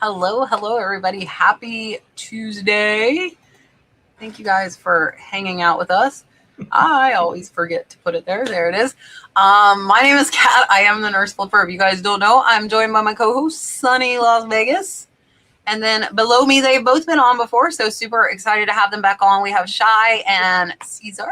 Hello, everybody. Happy Tuesday. Thank you guys for hanging out with us. I always forget to put it there. There it is. My name is Kat. I am the nurse flipper. If you guys don't know, I'm joined by my co-host, Sonny Las Vegas. And then below me, they've both been on before, so super excited to have them back on. We have Chai and Cesar.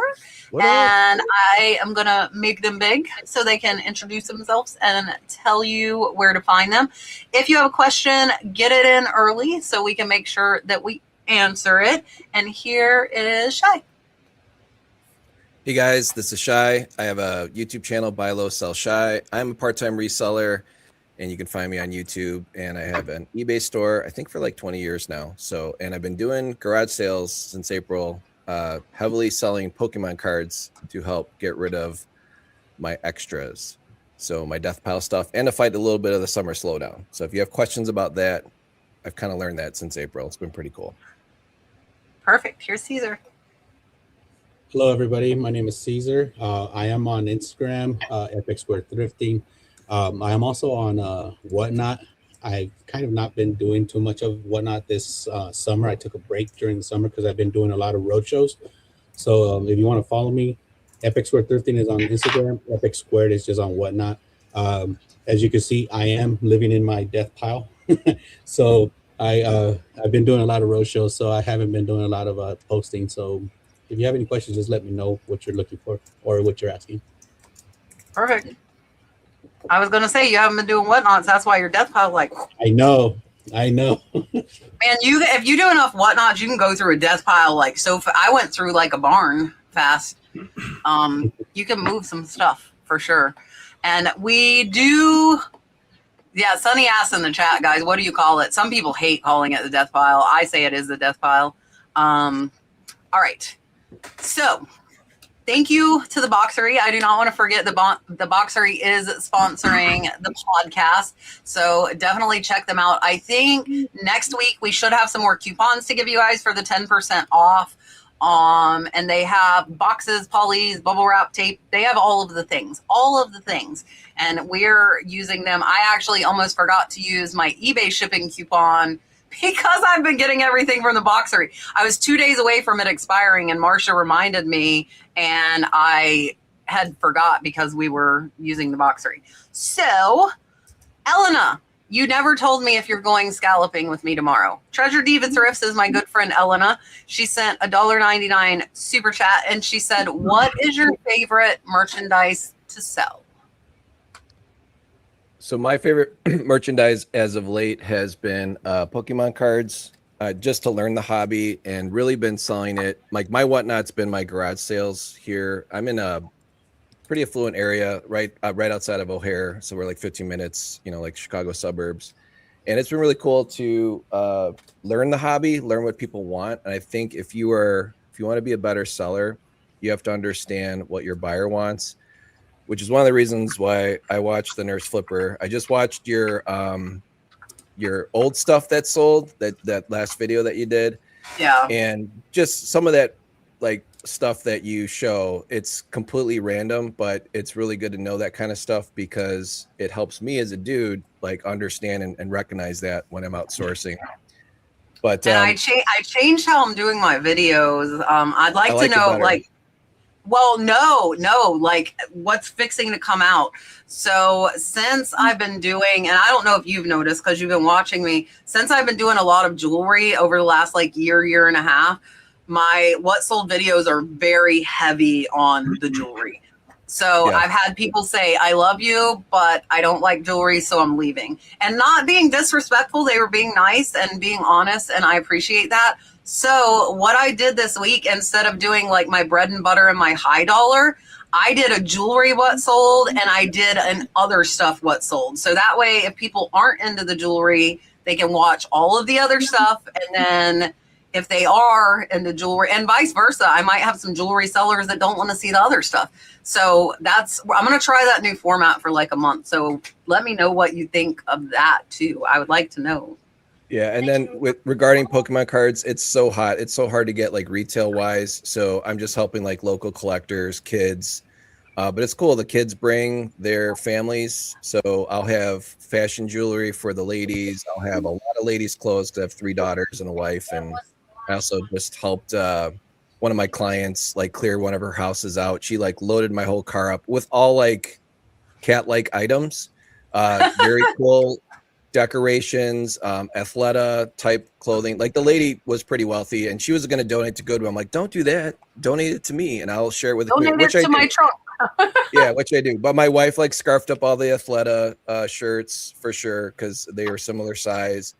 And I am going to make them big so they can introduce themselves and tell you where to find them. If you have a question, get it in early so we can make sure that we answer it. And here is Chai. Hey guys, this is Chai. I have a YouTube channel, Buy Low, Sell Chai. I'm a part-time reseller, and you can find me on YouTube. And I have an eBay store, I think for like 20 years now. And I've been doing garage sales since April, heavily selling Pokemon cards to help get rid of my extras. So my death pile stuff, and to fight a little bit of the summer slowdown. So if you have questions about that, I've kind of learned that since April. It's been pretty cool. Perfect. Here's Cesar. Hello, everybody. My name is Cesar. I am on Instagram, Epic Square Thrifting. I am also on Whatnot. I've kind of not been doing too much of Whatnot this summer. I took a break during the summer because I've been doing a lot of road shows. So if you want to follow me, Epic Square Thrifting is on Instagram. Epic Squared is just on Whatnot. As you can see, I am living in my death pile. So I've been doing a lot of road shows, so I haven't been doing a lot of posting. So if you have any questions, just let me know what you're looking for or what you're asking. Perfect. I was going to say, you haven't been doing Whatnots. That's why your death pile like... I know. Man, if you do enough Whatnots, you can go through a death pile like so. I went through like a barn fast. You can move some stuff for sure. And we do... Yeah, Sonny asked in the chat, guys, what do you call it? Some people hate calling it the death pile. I say it is the death pile. All right. So... Thank you to the Boxery. I do not want to forget the Boxery is sponsoring the podcast. So definitely check them out. I think next week we should have some more coupons to give you guys for the 10% off. And they have boxes, polys, bubble wrap tape. They have all of the things. And we're using them. I actually almost forgot to use my eBay shipping coupon because I've been getting everything from the Boxery. I was 2 days away from it expiring, and Marcia reminded me, and I had forgot because we were using the Boxery. So, Elena, you never told me if you're going scalloping with me tomorrow. Treasure Diva Thrifts is my good friend Elena. She sent $1.99 super chat, and she said, what is your favorite merchandise to sell? So my favorite merchandise as of late has been Pokemon cards, just to learn the hobby and really been selling it. Like my Whatnot's been my garage sales here. I'm in a pretty affluent area, right outside of O'Hare. So we're like 15 minutes, like Chicago suburbs. And it's been really cool to learn the hobby, learn what people want. And I think if you want to be a better seller, you have to understand what your buyer wants, which is one of the reasons why I watched the Nurse Flipper. I just watched your old stuff that sold, that last video that you did. Yeah. And just some of that like stuff that you show, it's completely random, but it's really good to know that kind of stuff because it helps me as a dude like understand and recognize that when I'm outsourcing. But I changed how I'm doing my videos. I'd like to know like... Well, no, like what's fixing to come out. So since I've been doing, and I don't know if you've noticed because you've been watching me, since I've been doing a lot of jewelry over the last like year and a half, my what sold videos are very heavy on the jewelry. So yeah. I've had people say, I love you, but I don't like jewelry, so I'm leaving. And not being disrespectful, they were being nice and being honest, and I appreciate that. So what I did this week, instead of doing like my bread and butter and my high dollar, I did a jewelry what sold and I did an other stuff what sold. So that way, if people aren't into the jewelry, they can watch all of the other stuff. And then if they are into jewelry and vice versa, I might have some jewelry sellers that don't want to see the other stuff. So I'm going to try that new format for like a month. So let me know what you think of that too. I would like to know. Yeah, and then regarding Pokemon cards, it's so hot. It's so hard to get like retail wise. So I'm just helping like local collectors, kids, But it's cool. The kids bring their families. So I'll have fashion jewelry for the ladies. I'll have a lot of ladies' clothes 'cause I have 3 daughters and a wife. And I also just helped one of my clients like clear one of her houses out. She like loaded my whole car up with all like cat-like items. Very cool decorations, athleta type clothing. Like the lady was pretty wealthy and she was going to donate to Goodwill. I'm like, don't do that. Donate it to me and I'll share it with the community. Donate it to my trunk. Yeah, which I do. But my wife like scarfed up all the athleta shirts for sure because they were similar size.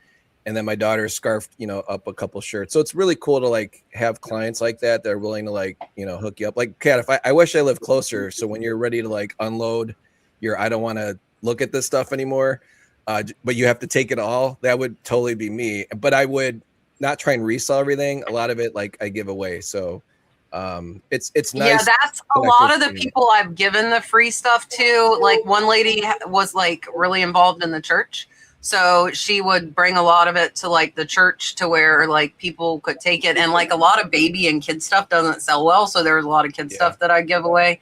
And then my daughter scarfed, up a couple shirts. So it's really cool to like have clients like that that are willing to like, hook you up. Like Kat, if I wish I lived closer. So when you're ready to like unload I don't want to look at this stuff anymore, but you have to take it all. That would totally be me. But I would not try and resell everything. A lot of it like I give away. So it's nice. Yeah, that's a lot of the people I've given the free stuff to. Like one lady was like really involved in the church. So she would bring a lot of it to like the church to where like people could take it. And like a lot of baby and kid stuff doesn't sell well. So there's a lot of kid stuff that I give away.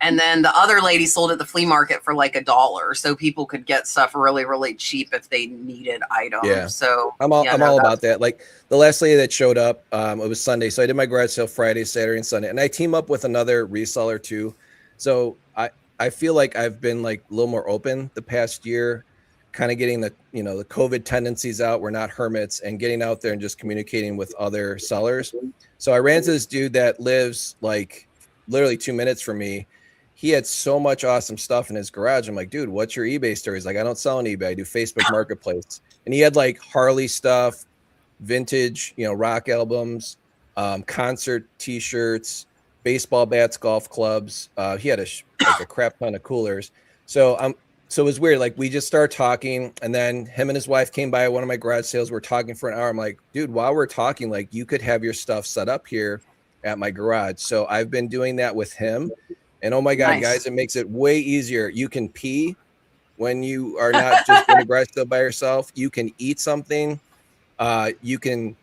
And then the other lady sold at the flea market for like $1. So people could get stuff really, really cheap if they needed items. Yeah. So I'm all about that. Like the last lady that showed up, it was Sunday. So I did my garage sale Friday, Saturday, and Sunday. And I team up with another reseller too. So I feel like I've been like a little more open the past year, kind of getting the, the COVID tendencies out. We're not hermits and getting out there and just communicating with other sellers. So I ran into this dude that lives like literally 2 minutes from me. He had so much awesome stuff in his garage. I'm like, dude, what's your eBay story? He's like, I don't sell on eBay. I do Facebook Marketplace. And he had like Harley stuff, vintage, rock albums, concert T-shirts, baseball bats, golf clubs. He had a crap ton of coolers. So it was weird. Like we just started talking, and then him and his wife came by one of my garage sales. We're talking for an hour. I'm like, dude, while we're talking, like you could have your stuff set up here at my garage. So I've been doing that with him. And oh my God, guys, it makes it way easier. You can pee when you are not just in a garage sale by yourself. You can eat something. You can,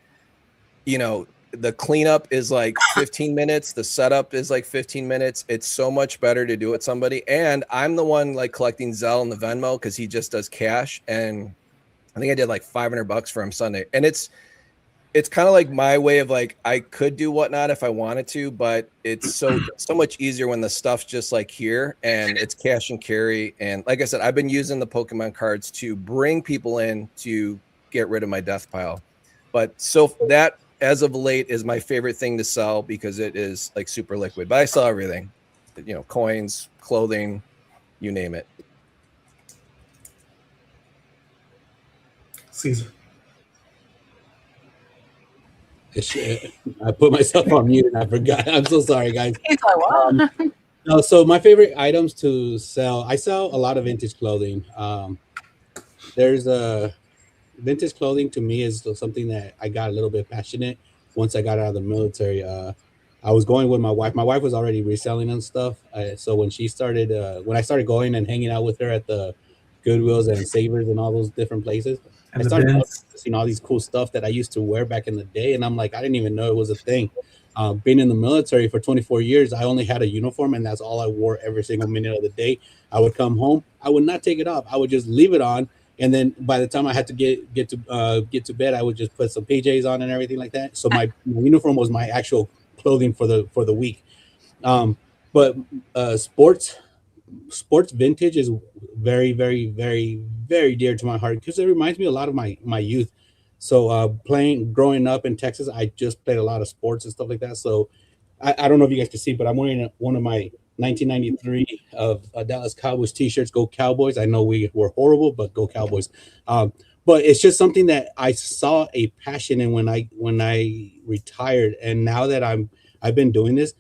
the cleanup is like 15 minutes. The setup is like 15 minutes. It's so much better to do it with somebody. And I'm the one like collecting Zelle and the Venmo because he just does cash. And I think I did like $500 for him Sunday. And it's kind of like my way of like, I could do whatnot if I wanted to, but it's so much easier when the stuff's just like here and it's cash and carry. And like I said, I've been using the Pokemon cards to bring people in to get rid of my death pile. But so that as of late is my favorite thing to sell because it is like super liquid, but I sell everything, coins, clothing, you name it. Cesar. I put myself on mute and I forgot. I'm so sorry, guys. It's like, wow. No, so my favorite items to sell, I sell a lot of vintage clothing. There's a vintage clothing to me is something that I got a little bit passionate once I got out of the military. I was going with my wife. My wife was already reselling and stuff. So when I started going and hanging out with her at the Goodwills and Savers and all those different places, I started noticing all these cool stuff that I used to wear back in the day. And I'm like, I didn't even know it was a thing. Being in the military for 24 years, I only had a uniform and that's all I wore every single minute of the day. I would come home. I would not take it off. I would just leave it on. And then by the time I had to get to bed, I would just put some PJs on and everything like that. So my uniform was my actual clothing for the week. But sports vintage is very, very, very, very dear to my heart because it reminds me a lot of my youth. So growing up in Texas, I just played a lot of sports and stuff like that. So I don't know if you guys can see, but I'm wearing one of my 1993 of Dallas Cowboys t-shirts. Go Cowboys. I know we were horrible, but go Cowboys. But it's just something that I saw a passion in when I retired. And now that I've been doing this,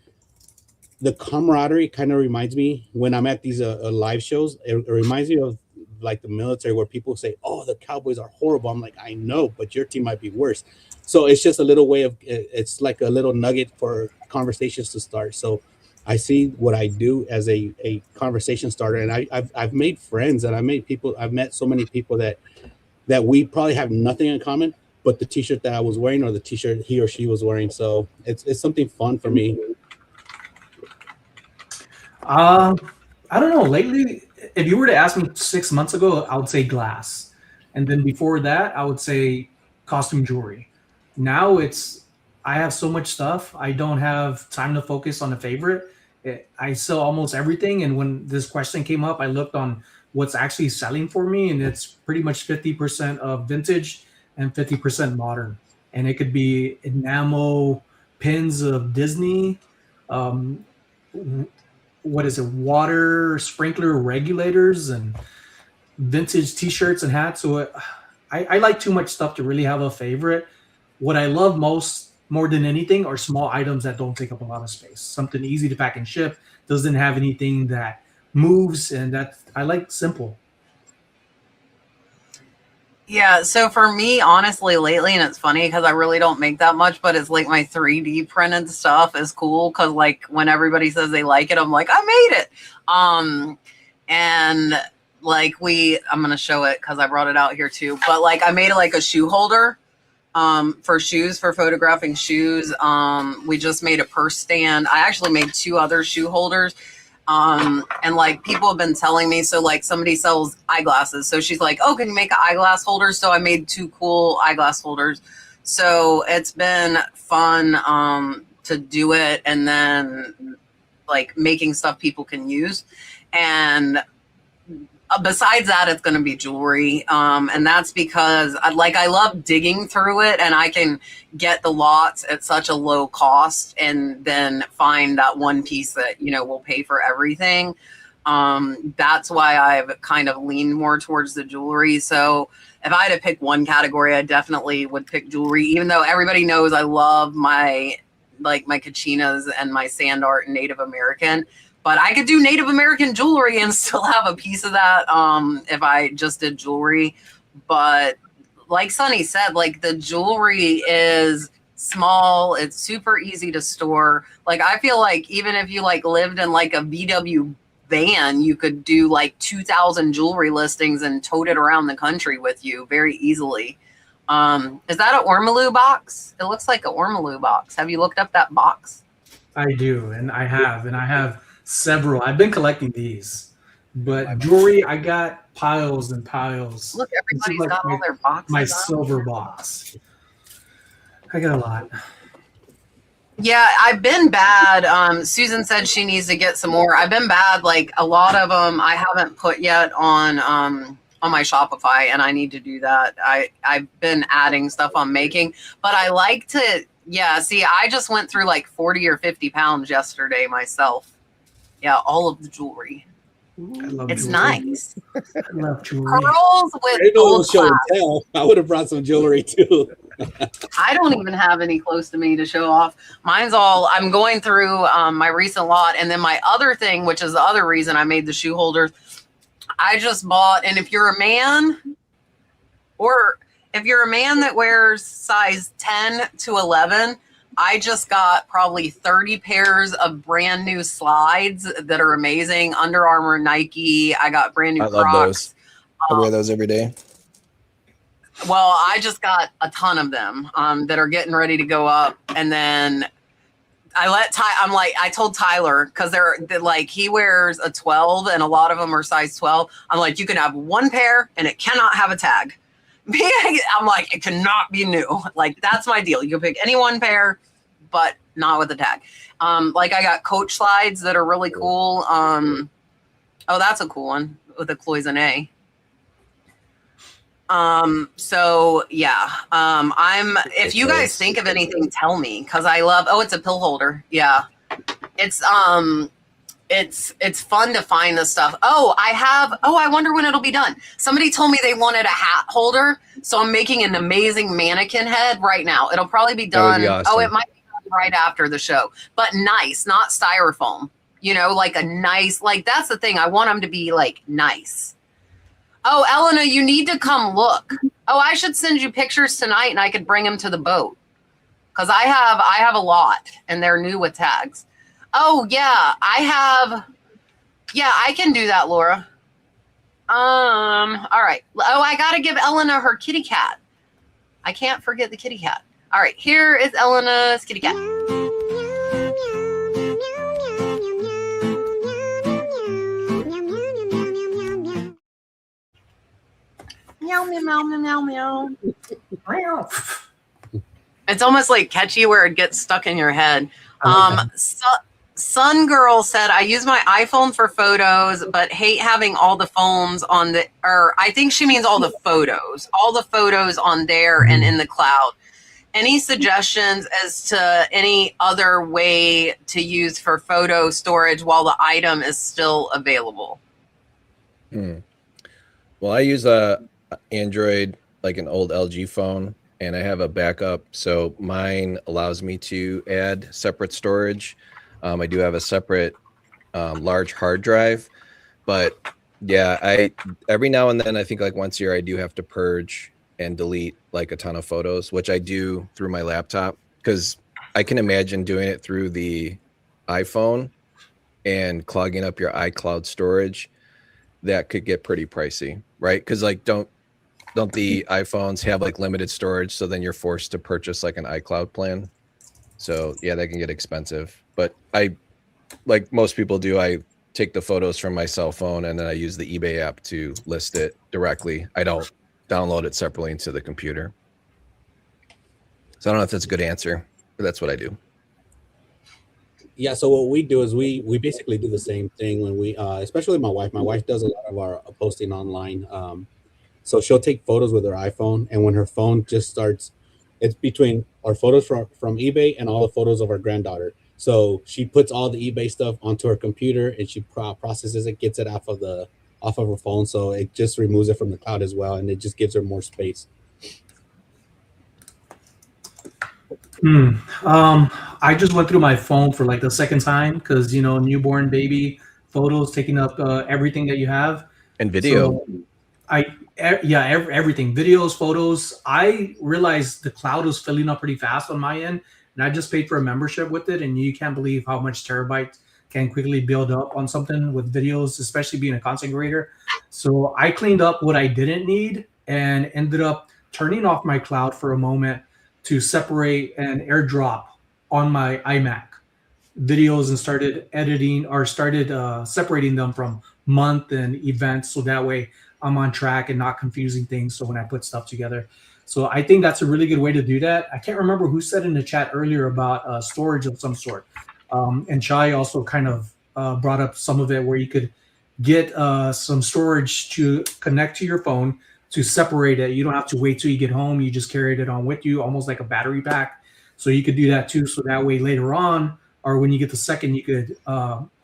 the camaraderie kind of reminds me when I'm at these live shows. It reminds me of like the military where people say, "Oh, the Cowboys are horrible." I'm like, I know, but your team might be worse. So it's just a little way of it's like a little nugget for conversations to start. So I see what I do as a conversation starter, and I've made friends and I've met so many people that we probably have nothing in common, but the t-shirt that I was wearing or the t-shirt he or she was wearing. So it's something fun for me. I don't know. Lately, if you were to ask me 6 months ago, I would say glass, and then before that, I would say costume jewelry. Now I have so much stuff. I don't have time to focus on a favorite. I sell almost everything, and when this question came up, I looked on what's actually selling for me, and it's pretty much 50% of vintage and 50% modern. And it could be enamel pins of Disney. Um, what is it, water sprinkler regulators and vintage t-shirts and hats. So I like too much stuff to really have a favorite. What I love most, more than anything, are small items that don't take up a lot of space. Something easy to pack and ship, doesn't have anything that moves, and that I like simple. Yeah, so for me, honestly, lately, and it's funny because I really don't make that much, but it's like my 3D printed stuff is cool because like when everybody says they like it, I'm like, I made it. And like I'm gonna show it because I brought it out here too. But like I made like a shoe holder for shoes, for photographing shoes. We just made a purse stand. I actually made 2 other shoe holders. And like people have been telling me, so like somebody sells eyeglasses. So she's like, oh, can you make an eyeglass holder? So I made 2 cool eyeglass holders. So it's been fun, to do it. And then like making stuff people can use. And besides that, it's going to be jewelry. And that's because I love digging through it, and I can get the lots at such a low cost and then find that one piece that, will pay for everything. That's why I've kind of leaned more towards the jewelry. So if I had to pick one category, I definitely would pick jewelry, even though everybody knows I love my kachinas and my sand art and Native American. But I could do Native American jewelry and still have a piece of that if I just did jewelry. But like Sonny said, like the jewelry is small. It's super easy to store. Like I feel like even if you like lived in like a VW van, you could do like 2,000 jewelry listings and tote it around the country with you very easily. Is that an Ormolu box? It looks like an Ormolu box. Have you looked up that box? I do, and I have several. I've been collecting these, but jewelry, I got piles and piles. Look, everybody's got all their boxes. My silver box. I got a lot. Yeah, I've been bad. Susan said she needs to get some more. I've been bad. Like a lot of them I haven't put yet on my Shopify, and I need to do that. I've been adding stuff I'm making, but I like to, see, I just went through like 40 or 50 pounds yesterday myself. Yeah, all of the jewelry. It's jewelry. Nice. I love jewelry. Pearls with gold show and tell. I would have brought some jewelry too. I don't even have any close to me to show off. Mine's all, I'm going through my recent lot. And then my other thing, which is the other reason I made the shoe holders, I just bought, and if you're a man, or if you're a man that wears size 10 to 11, I just got probably 30 pairs of brand new slides that are amazing. Under Armour, Nike. I got brand new Crocs. Love those. I wear those every day. Well, I just got a ton of them that are getting ready to go up. And then I told Tyler, because they're like, he wears a 12 and a lot of them are size 12. I'm like, you can have one pair and it cannot have a tag. I'm like, it cannot be new. Like, that's my deal. You can pick any one pair, but not with a tag. Like I got Coach slides that are really cool. Oh, that's a cool one with a cloisonne. So yeah, if you guys think of anything, tell me. Cause I love, it's a pill holder. Yeah. It's fun to find this stuff. I wonder when it'll be done. Somebody told me they wanted a hat holder. So I'm making an amazing mannequin head right now. It'll probably be done. Awesome. Oh, it might be done right after the show, but nice, not styrofoam, like a nice, like that's the thing. I want them to be like nice. Oh, Elena, you need to come look. Oh, I should send you pictures tonight and I could bring them to the boat. Cause I have a lot and they're new with tags. Oh yeah, I can do that, Laura. All right. Oh, I gotta give Elena her kitty cat. I can't forget the kitty cat. All right, here is Elena's kitty cat. meow, meow, meow, meow. It's almost like catchy where it gets stuck in your head. Sun Girl said, I use my iPhone for photos, but hate having all the phones on the, or I think she means all the photos on there and in the cloud. Any suggestions as to any other way to use for photo storage while the item is still available? Well, I use a Android, like an old LG phone, and I have a backup. So mine allows me to add separate storage. I do have a separate large hard drive, but yeah, I every now and then, I think like once a year, I do have to purge and delete like a ton of photos, which I do through my laptop, because I can imagine doing it through the iPhone and clogging up your iCloud storage. That could get pretty pricey, right? Because like don't the iPhones have like limited storage, so then you're forced to purchase like an iCloud plan? So yeah, that can get expensive. But I, like most people do, I take the photos from my cell phone and then I use the eBay app to list it directly. I don't download it separately into the computer. So I don't know if that's a good answer, but that's what I do. Yeah, so what we do is we basically do the same thing when we, especially my wife. My wife does a lot of our posting online. So she'll take photos with her iPhone, and when her phone just starts, it's between our photos from eBay and all the photos of our granddaughter. So she puts all the eBay stuff onto her computer, and she processes it, gets it off of her phone. So it just removes it from the cloud as well, and it just gives her more space. I just went through my phone for like the second time because, you know, newborn baby photos taking up everything that you have. And video. So everything, videos, photos. I realized the cloud was filling up pretty fast on my end, and I just paid for a membership with it, and you can't believe how much terabytes can quickly build up on something with videos, especially being a content creator. So I cleaned up what I didn't need and ended up turning off my cloud for a moment to separate and airdrop on my iMac videos and started editing or started separating them from month and events. So that way I'm on track and not confusing things. So when I put stuff together. So I think that's a really good way to do that. I can't remember who said in the chat earlier about storage of some sort. And Chai also kind of brought up some of it where you could get some storage to connect to your phone to separate it. You don't have to wait till you get home. You just carry it on with you, almost like a battery pack. So you could do that too. So that way later on, or when you get the second, you could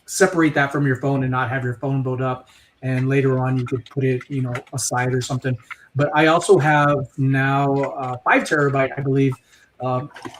separate that from your phone and not have your phone build up. And later on, you could put it, you know, aside or something. But I also have now 5 terabyte, I believe.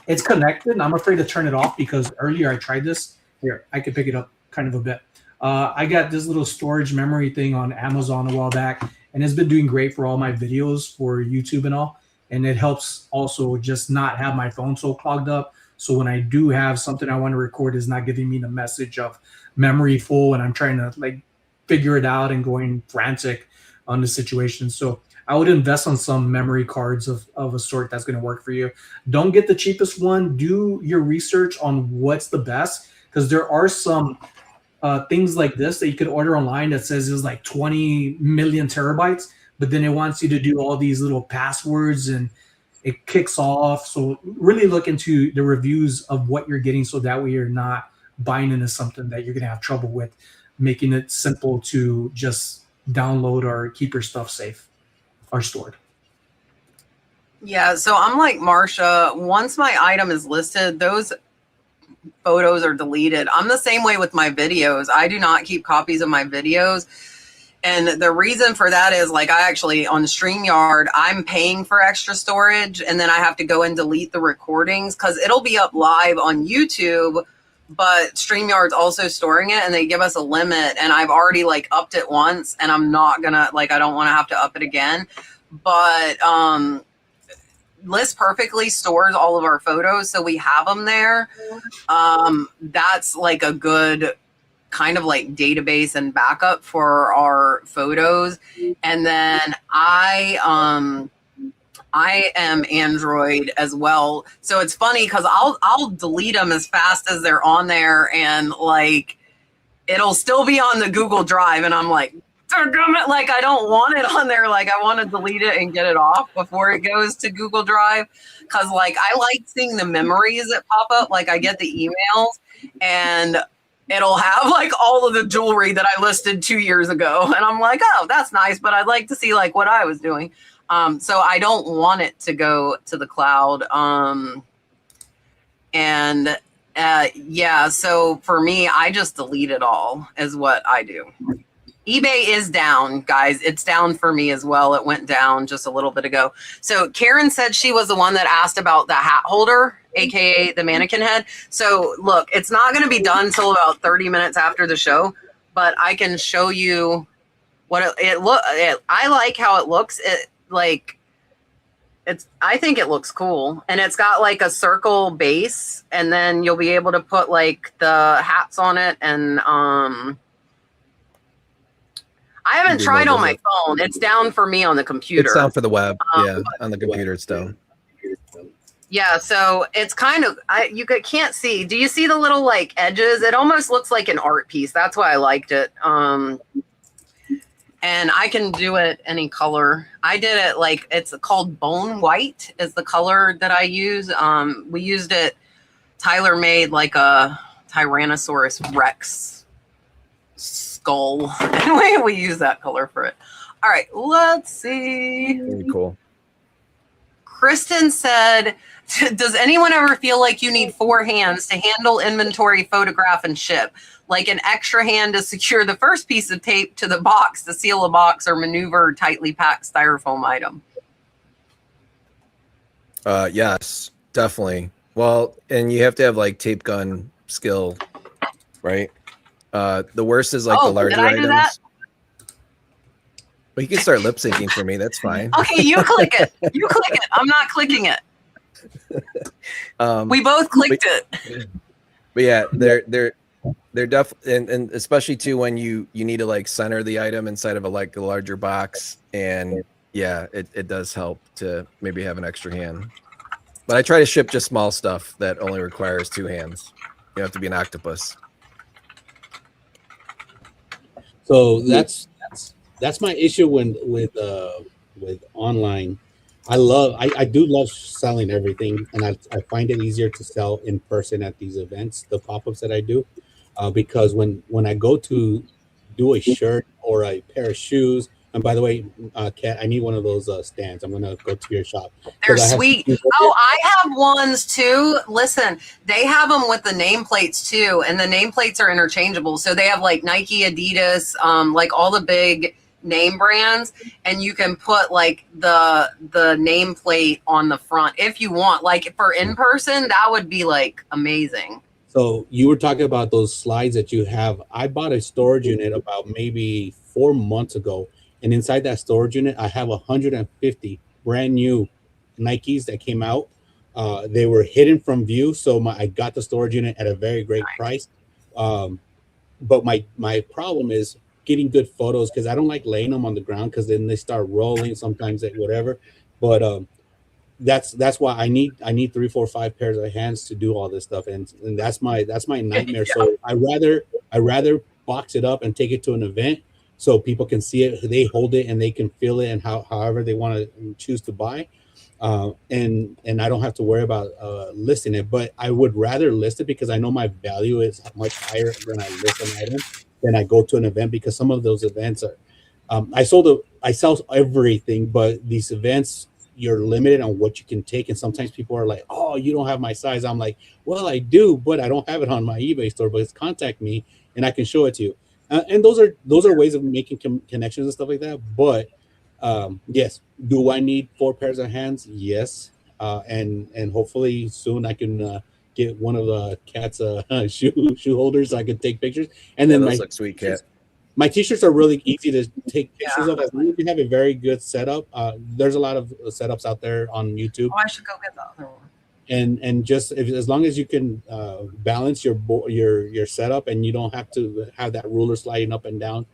It's connected. I'm afraid to turn it off because earlier I tried this. Here, I could pick it up kind of a bit. I got this little storage memory thing on Amazon a while back, and it's been doing great for all my videos for YouTube and all. And it helps also just not have my phone so clogged up. So when I do have something I want to record, is not giving me the message of memory full, and I'm trying to like figure it out and going frantic on the situation. So I would invest on some memory cards of a sort that's going to work for you. Don't get the cheapest one. Do your research on what's the best, because there are some things like this that you could order online that says it's like 20 million terabytes, but then it wants you to do all these little passwords and it kicks off. So really look into the reviews of what you're getting, so that way you're not buying into something that you're going to have trouble with, making it simple to just download or keep your stuff safe or stored. Yeah, so I'm like Marsha. Once my item is listed, those photos are deleted. I'm the same way with my videos. I do not keep copies of my videos. And the reason for that is, like, I actually, on StreamYard, I'm paying for extra storage, and then I have to go and delete the recordings because it'll be up live on YouTube, but StreamYard's also storing it, and they give us a limit, and I've already, like, upped it once, and I'm not gonna, like, I don't want to have to up it again. But List Perfectly stores all of our photos, so we have them there. That's, like, a good kind of like database and backup for our photos. And then I am Android as well. So it's funny because I'll delete them as fast as they're on there, and like it'll still be on the Google Drive, and I'm like, like I don't want it on there. Like I want to delete it and get it off before it goes to Google Drive. Cause like I like seeing the memories that pop up. Like I get the emails and it'll have like all of the jewelry that I listed 2 years ago. And I'm like, oh, that's nice. But I'd like to see like what I was doing. So I don't want it to go to the cloud. Yeah, so for me, I just delete it all is what I do. eBay is down, guys. It's down for me as well. It went down just a little bit ago. So Karen said she was the one that asked about the hat holder, aka the mannequin head. So look, it's not going to be done till about 30 minutes after the show, but I can show you what it look. I like how it looks. I think it looks cool, and it's got like a circle base, and then you'll be able to put like the hats on it. And I haven't tried on my phone. It's down for me on the computer. It's down for the web. Yeah, on the computer it's down. Yeah, so it's kind of you can't see. Do you see the little like edges? It almost looks like an art piece. That's why I liked it. And I can do it any color. I did it like it's called bone white is the color that I use. We used it. Tyler made like a Tyrannosaurus Rex skull. Anyway, we use that color for it. All right, let's see. Very cool. Kristen said, does anyone ever feel like you need 4 hands to handle inventory, photograph, and ship? Like an extra hand to secure the first piece of tape to the box, to seal a box, or maneuver a tightly packed styrofoam item? Yes, definitely. Well, and you have to have like tape gun skill, right? The worst is like the larger items. That? But you can start lip syncing for me. That's fine. Okay, you click it. You click it. I'm not clicking it. We both clicked it. But yeah, they're definitely, and especially too when you need to like center the item inside of a larger box, and yeah, it does help to maybe have an extra hand. But I try to ship just small stuff that only requires 2 hands. You have to be an octopus. So that's my issue with online. I do love selling everything, and I find it easier to sell in person at these events, the pop-ups that I do, because when I go to do a shirt or a pair of shoes, and by the way, Kat, I need one of those stands. I'm gonna go to your shop. They're sweet. Oh, I have ones too. Listen, they have them with the nameplates too, and the nameplates are interchangeable. So they have like Nike, Adidas, like all the big name brands, and you can put like the nameplate on the front if you want. Like for in person, that would be like amazing. So you were talking about those slides that you have. I bought a storage unit about maybe 4 months ago, and inside that storage unit, I have 150 brand new Nikes that came out. They were hidden from view, so I got the storage unit at a very great price. But my problem is getting good photos, because I don't like laying them on the ground, because then they start rolling sometimes, whatever. But that's why I need 3, 4, 5 pairs of hands to do all this stuff, and that's my nightmare. Yeah. So I rather box it up and take it to an event so people can see it, they hold it, and they can feel it, and however they want to choose to buy, and I don't have to worry about listing it. But I would rather list it, because I know my value is much higher when I list an item than I go to an event, because some of those events are I sell everything, but these events, you're limited on what you can take, and sometimes people are like, oh, you don't have my size. I'm like, well, I do, but I don't have it on my eBay store. But contact me and I can show it to you. And those are ways of making connections and stuff like that. But yes, do I need 4 pairs of hands? Yes. And hopefully soon I can get one of the Kat's shoe holders so I can take pictures. And then those look sweet, Kat. My t-shirts are really easy to take pictures of, as long as you have a very good setup. There's a lot of setups out there on YouTube. Oh, I should go get the other one. And just as long as you can balance your setup, and you don't have to have that ruler sliding up and down,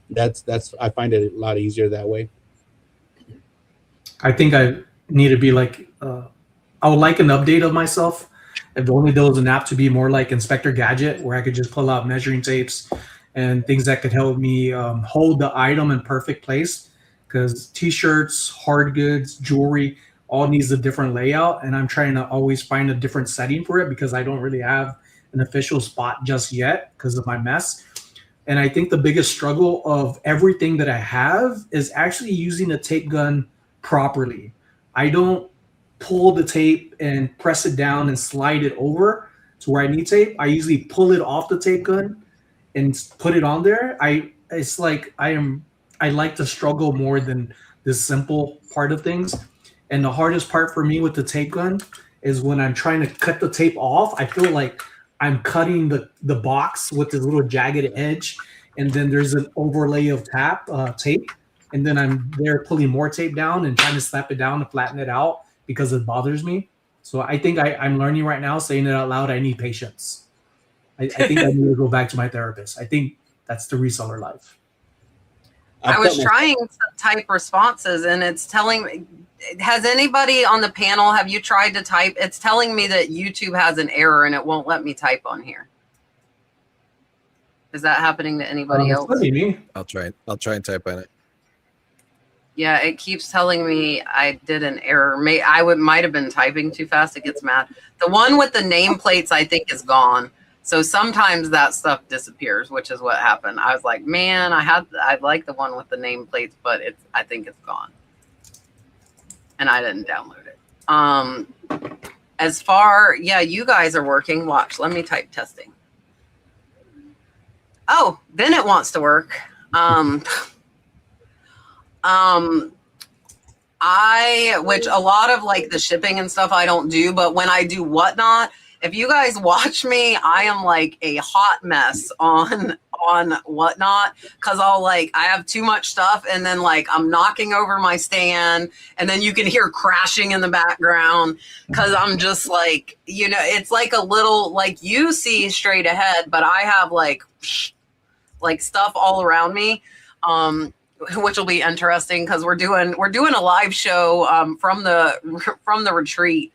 that's I find it a lot easier that way. I think I need to be like I would like an update of myself. If only there was an app to be more like Inspector Gadget, where I could just pull out measuring tapes and things that could help me hold the item in perfect place. Because t-shirts, hard goods, jewelry, all needs a different layout, and I'm trying to always find a different setting for it because I don't really have an official spot just yet because of my mess. And I think the biggest struggle of everything that I have is actually using a tape gun properly. I don't pull the tape and press it down and slide it over to where I need tape. I usually pull it off the tape gun and put it on there. It's like I like to struggle more than this simple part of things. And the hardest part for me with the tape gun is when I'm trying to cut the tape off, I feel like I'm cutting the box with this little jagged edge, and then there's an overlay of tape, and then I'm there pulling more tape down and trying to slap it down and flatten it out because it bothers me. So I think I'm learning right now, saying it out loud, I need patience. I think I need to go back to my therapist. I think that's the reseller life. I was trying to type responses, and it's telling me, has anybody on the panel, have you tried to type? It's telling me that YouTube has an error and it won't let me type on here. Is that happening to anybody else? Me. I'll try and type on it. Yeah, it keeps telling me I did an error. Might have been typing too fast. It gets mad. The one with the nameplates, I think, is gone. So sometimes that stuff disappears, which is what happened. I was like, man, I like the one with the nameplates, but I think it's gone. And I didn't download it. Yeah, you guys are working. Watch, let me type testing. Oh, then it wants to work. Which a lot of like the shipping and stuff I don't do, but when I do Whatnot, if you guys watch me, I am like a hot mess on Whatnot, because I have too much stuff, and then like I'm knocking over my stand, and then you can hear crashing in the background because I'm just like, it's like a little, like, you see straight ahead, but I have like stuff all around me, which will be interesting because we're doing a live show from the retreat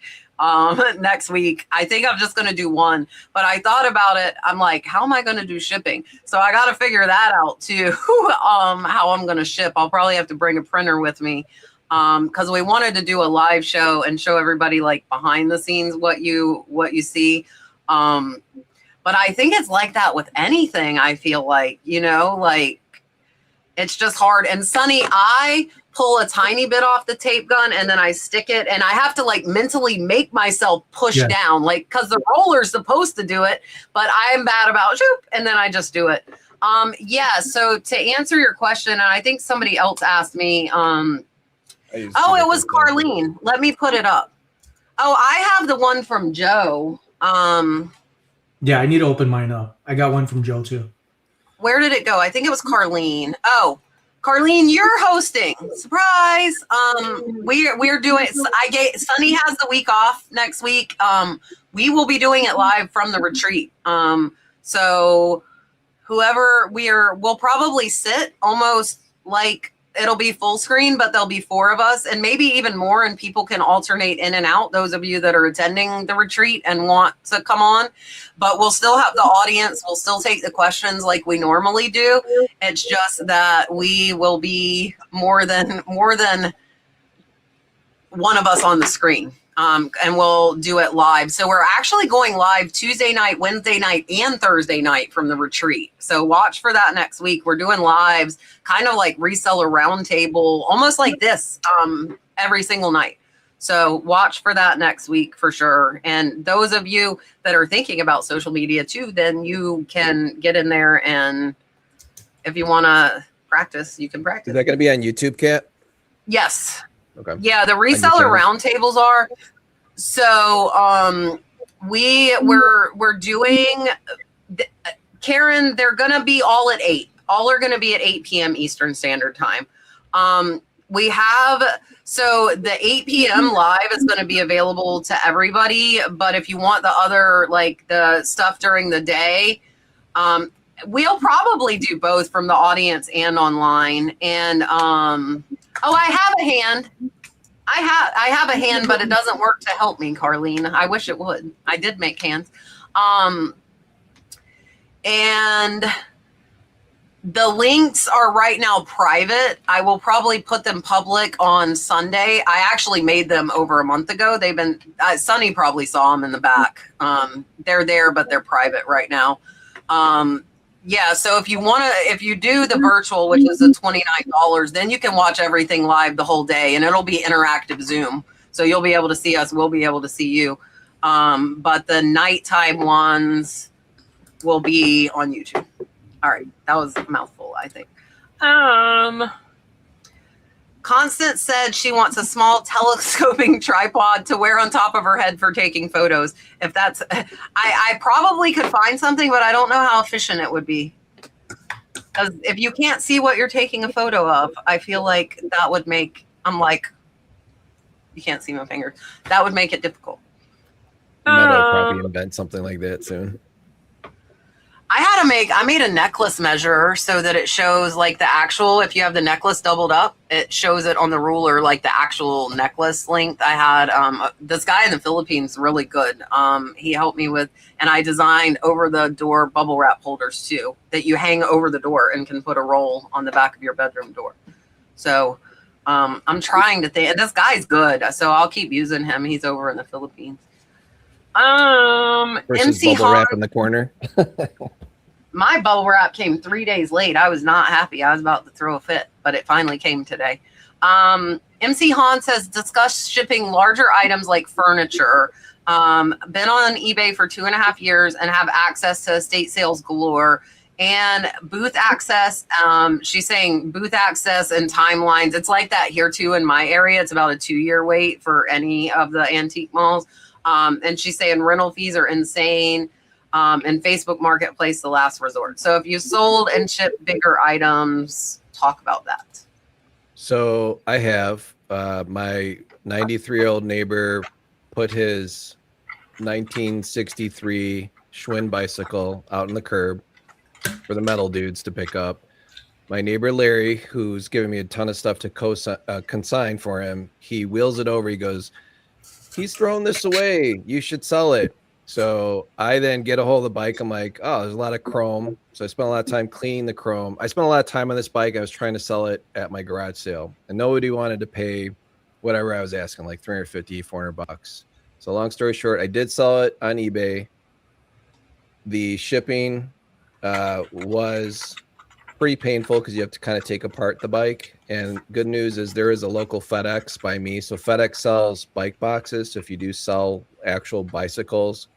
next week. I think I'm just going to do one, but I thought about it. I'm like, how am I going to do shipping? So I got to figure that out too. How I'm going to ship. I'll probably have to bring a printer with me. Cause we wanted to do a live show and show everybody like behind the scenes, what you see. But I think it's like that with anything. I feel like, like it's just hard. And Sonny, I pull a tiny bit off the tape gun and then I stick it, and I have to like mentally make myself push down, like, cause the roller's supposed to do it, but I'm bad about shoop, and then I just do it. So to answer your question, and I think somebody else asked me, it was Carlene. Let me put it up. Oh, I have the one from Joe. Yeah, I need to open mine up. I got one from Joe too. Where did it go? I think it was Carlene. Oh, Carlene, you're hosting. Surprise. We're doing, Sonny has the week off next week. We will be doing it live from the retreat. So whoever we'll probably sit almost like it'll be full screen, but there'll be 4 of us and maybe even more, and people can alternate in and out, those of you that are attending the retreat and want to come on. But we'll still have the audience. We'll still take the questions like we normally do. It's just that we will be more than one of us on the screen. And we'll do it live. So we're actually going live Tuesday night, Wednesday night, and Thursday night from the retreat. So watch for that next week. We're doing lives, kind of like reseller roundtable, almost like this, every single night. So watch for that next week for sure. And those of you that are thinking about social media too, then you can get in there, and if you want to practice, you can practice. Is that going to be on YouTube, Kat? Yes. Okay. Yeah, the reseller roundtables are. So we're doing, Karen, they're gonna be all at 8. All are gonna be at 8 p.m. Eastern Standard Time. We have, so the 8 p.m. live is gonna be available to everybody, but if you want the other, like the stuff during the day, we'll probably do both from the audience and online. And I have a hand. I have a hand, but it doesn't work to help me, Carlene. I wish it would. I did make hands. And The links are right now private. I will probably put them public on Sunday. I actually made them over a month ago. They've been, Sonny probably saw them in the back. They're there, but they're private right now. Yeah, so if you do the virtual, which is the $29, then you can watch everything live the whole day, and it'll be interactive Zoom. So you'll be able to see us. We'll be able to see you. But the nighttime ones will be on YouTube. All right, that was a mouthful, I think. Constance said she wants a small telescoping tripod to wear on top of her head for taking photos. If that's, I probably could find something, but I don't know how efficient it would be. Because if you can't see what you're taking a photo of, I feel like that would make, I'm like, you can't see my fingers. That would make it difficult. Meta will probably invent something like that soon. I made a necklace measure so that it shows like the actual, if you have the necklace doubled up, it shows it on the ruler, like the actual necklace length. I had this guy in the Philippines, really good. He helped me with, and I designed over the door bubble wrap holders too, that you hang over the door and can put a roll on the back of your bedroom door. So I'm trying to think, this guy's good. So I'll keep using him. He's over in the Philippines. Versus MC bubble wrap in the corner. My bubble wrap came 3 days late. I was not happy. I was about to throw a fit, but it finally came today. MC Han says, discuss shipping larger items like furniture. Been on eBay for 2.5 years and have access to estate sales galore and booth access. She's saying booth access and timelines. It's like that here too in my area. It's about a 2-year wait for any of the antique malls. And she's saying rental fees are insane. And Facebook Marketplace, the last resort. So if you sold and shipped bigger items, talk about that. So I have my 93-year-old neighbor put his 1963 Schwinn bicycle out on the curb for the metal dudes to pick up. My neighbor Larry, who's giving me a ton of stuff to consign for him, he wheels it over. He goes, he's throwing this away. You should sell it. So I then get a hold of the bike. I'm like, oh, there's a lot of chrome. So I spent a lot of time cleaning the chrome. I spent a lot of time on this bike. I was trying to sell it at my garage sale, and nobody wanted to pay whatever I was asking, like $350, $400. So long story short, I did sell it on eBay. The shipping was pretty painful because you have to kind of take apart the bike. And good news is there is a local FedEx by me. So FedEx sells bike boxes. So if you do sell actual bicycles,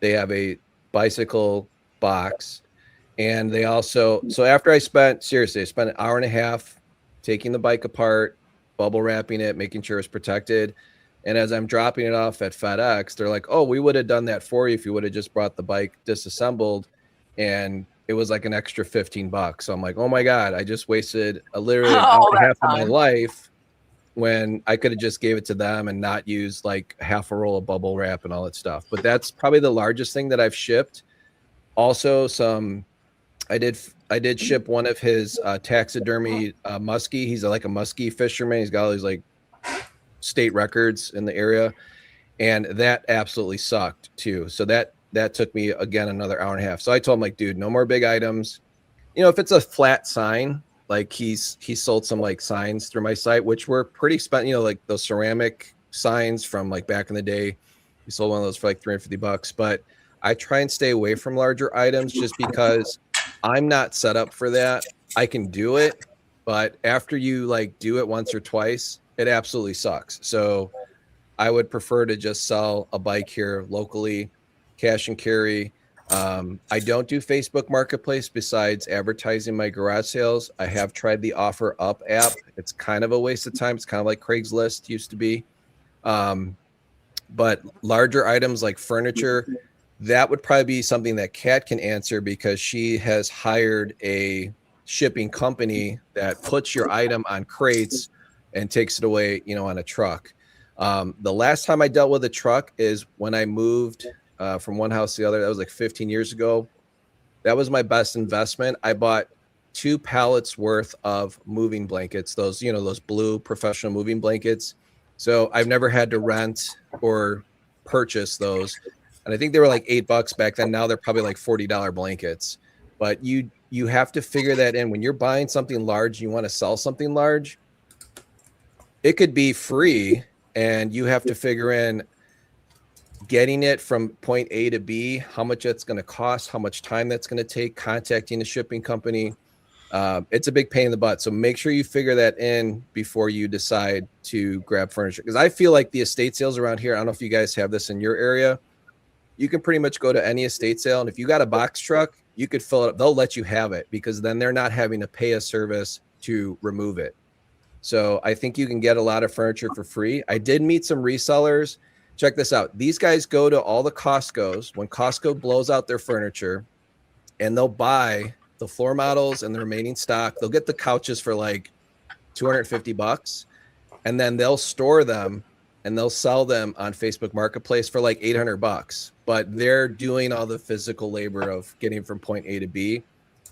they have a bicycle box. And they also, so after I spent an hour and a half taking the bike apart, bubble wrapping it, making sure it's protected. And as I'm dropping it off at FedEx, they're like, oh, we would have done that for you if you would have just brought the bike disassembled. And it was like an extra $15. So I'm like, oh my God, I just wasted literally an hour and a half of my life when I could have just gave it to them and not used like half a roll of bubble wrap and all that stuff. But that's probably the largest thing that I've shipped. Also, I did ship one of his taxidermy muskie. He's like a muskie fisherman. He's got all these like state records in the area, and that absolutely sucked too. So that took me again another hour and a half. So I told him, like, dude, no more big items. You know, if it's a flat sign, like he sold some like signs through my site, which were pretty expensive, you know, like those ceramic signs from like back in the day. We sold one of those for like $350. But I try and stay away from larger items just because I'm not set up for that. I can do it, but after you like do it once or twice, it absolutely sucks. So I would prefer to just sell a bike here locally, cash and carry. I don't do Facebook Marketplace besides advertising my garage sales. I have tried the Offer Up app. It's kind of a waste of time. It's kind of like Craigslist used to be. But larger items like furniture, that would probably be something that Kat can answer because she has hired a shipping company that puts your item on crates and takes it away, you know, on a truck. The last time I dealt with a truck is when I moved from one house to the other. That was like 15 years ago. That was my best investment. I bought 2 pallets worth of moving blankets, those, you know, those blue professional moving blankets. So I've never had to rent or purchase those. And I think they were like $8 back then. Now they're probably like $40 blankets. But you you have to figure that in. When you're buying something large, you want to sell something large, it could be free, and you have to figure in getting it from point A to B, how much that's going to cost, how much time that's going to take, contacting the shipping company. It's a big pain in the butt. So make sure you figure that in before you decide to grab furniture. Because I feel like the estate sales around here, I don't know if you guys have this in your area, you can pretty much go to any estate sale. And if you got a box truck, you could fill it up. They'll let you have it because then they're not having to pay a service to remove it. So I think you can get a lot of furniture for free. I did meet some resellers. Check this out. These guys go to all the Costco's when Costco blows out their furniture, and they'll buy the floor models and the remaining stock. They'll get the couches for like $250, and then they'll store them and they'll sell them on Facebook Marketplace for like $800. But they're doing all the physical labor of getting from point A to B.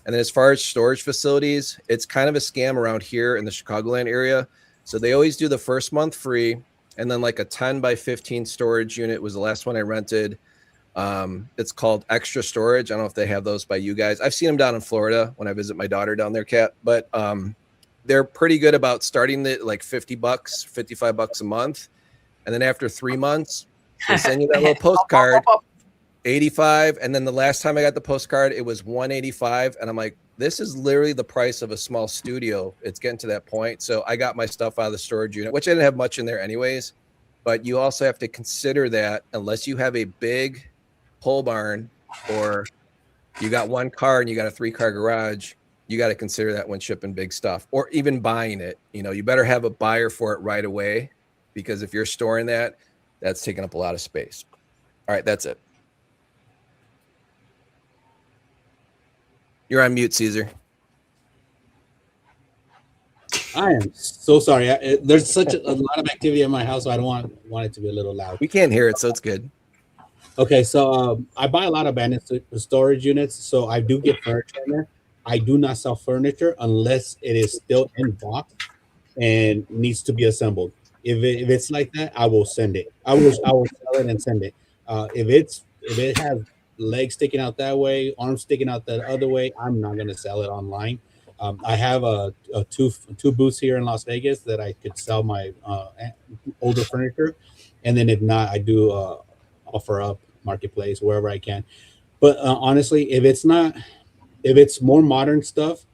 And then as far as storage facilities, it's kind of a scam around here in the Chicagoland area. So they always do the first month free. And then like a 10 by 15 storage unit was the last one I rented. It's called extra storage. I don't know if they have those by you guys. I've seen them down in Florida when I visit my daughter down there, Kat, but they're pretty good about starting at like $50, $55 a month. And then after 3 months, they send you that little postcard, 85. And then the last time I got the postcard, it was 185. And I'm like, this is literally the price of a small studio. It's getting to that point. So I got my stuff out of the storage unit, which I didn't have much in there anyways. But you also have to consider that unless you have a big pole barn or you got one car and you got a 3-car garage, you got to consider that when shipping big stuff or even buying it. You know, you better have a buyer for it right away, because if you're storing that, that's taking up a lot of space. All right, that's it. You're on mute, Cesar. I am so sorry. There's such a lot of activity in my house, so I don't want it to be a little loud. We can't hear it, so it's good. Okay, so I buy a lot of abandoned storage units, so I do get furniture in there. I do not sell furniture unless it is still in box and needs to be assembled. If it's like that, I will send it. I will sell it and send it. If it has legs sticking out that way, arms sticking out that other way, I'm not going to sell it online. I have two booths here in Las Vegas that I could sell my older furniture, and then if not, I do offer up marketplace wherever I can. But honestly, if it's more modern stuff,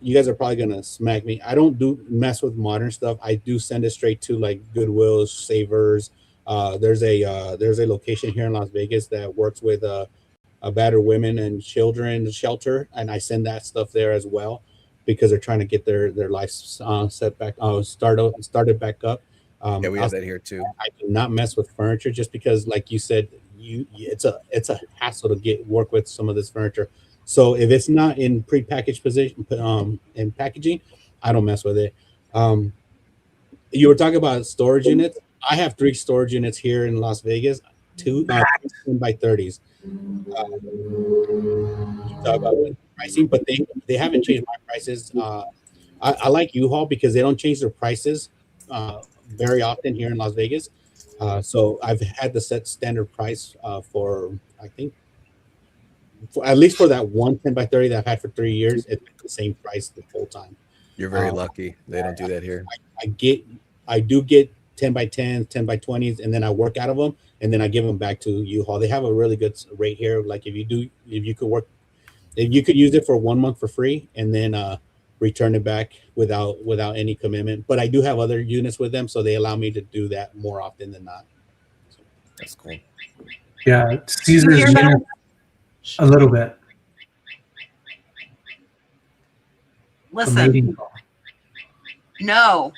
you guys are probably gonna smack me. I don't mess with modern stuff. I do send it straight to like Goodwill, Savers. There's a location here in Las Vegas that works with battered women and children shelter, and I send that stuff there as well because they're trying to get their life started back up. Yeah, we have that here too. I do not mess with furniture just because, like you said, it's a hassle to work with some of this furniture. So if it's not in prepackaged position in packaging, I don't mess with it. You were talking about storage units. I have 3 storage units here in Las Vegas, 2 10 by 30s. You talk about pricing, but they haven't changed my prices. I like U-Haul because they don't change their prices very often here in Las Vegas. So I've had the set standard price for, I think, at least for that 1 10 by 30 that I've had for 3 years, it's the same price the whole time. You're very lucky. They don't do that here. I do get 10 by 10s, 10 by 20s, and then I work out of them, and then I give them back to U-Haul. They have a really good rate here. Like if you could use it for 1 month for free, and then return it back without any commitment. But I do have other units with them, so they allow me to do that more often than not. So that's cool. Yeah, Caesar's unit a little bit. Listen, no.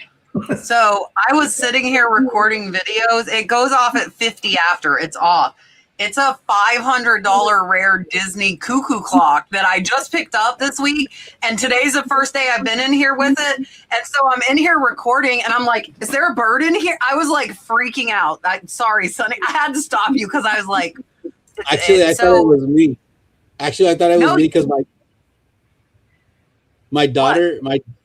So I was sitting here recording videos. It goes off at 50 after. It's off. It's a $500 rare Disney cuckoo clock that I just picked up this week. And today's the first day I've been in here with it. And so I'm in here recording and I'm like, is there a bird in here? I was like freaking out. Sorry, Sonny. I had to stop you because I was like, actually, I thought it was me. Actually, I thought it was me because my daughter,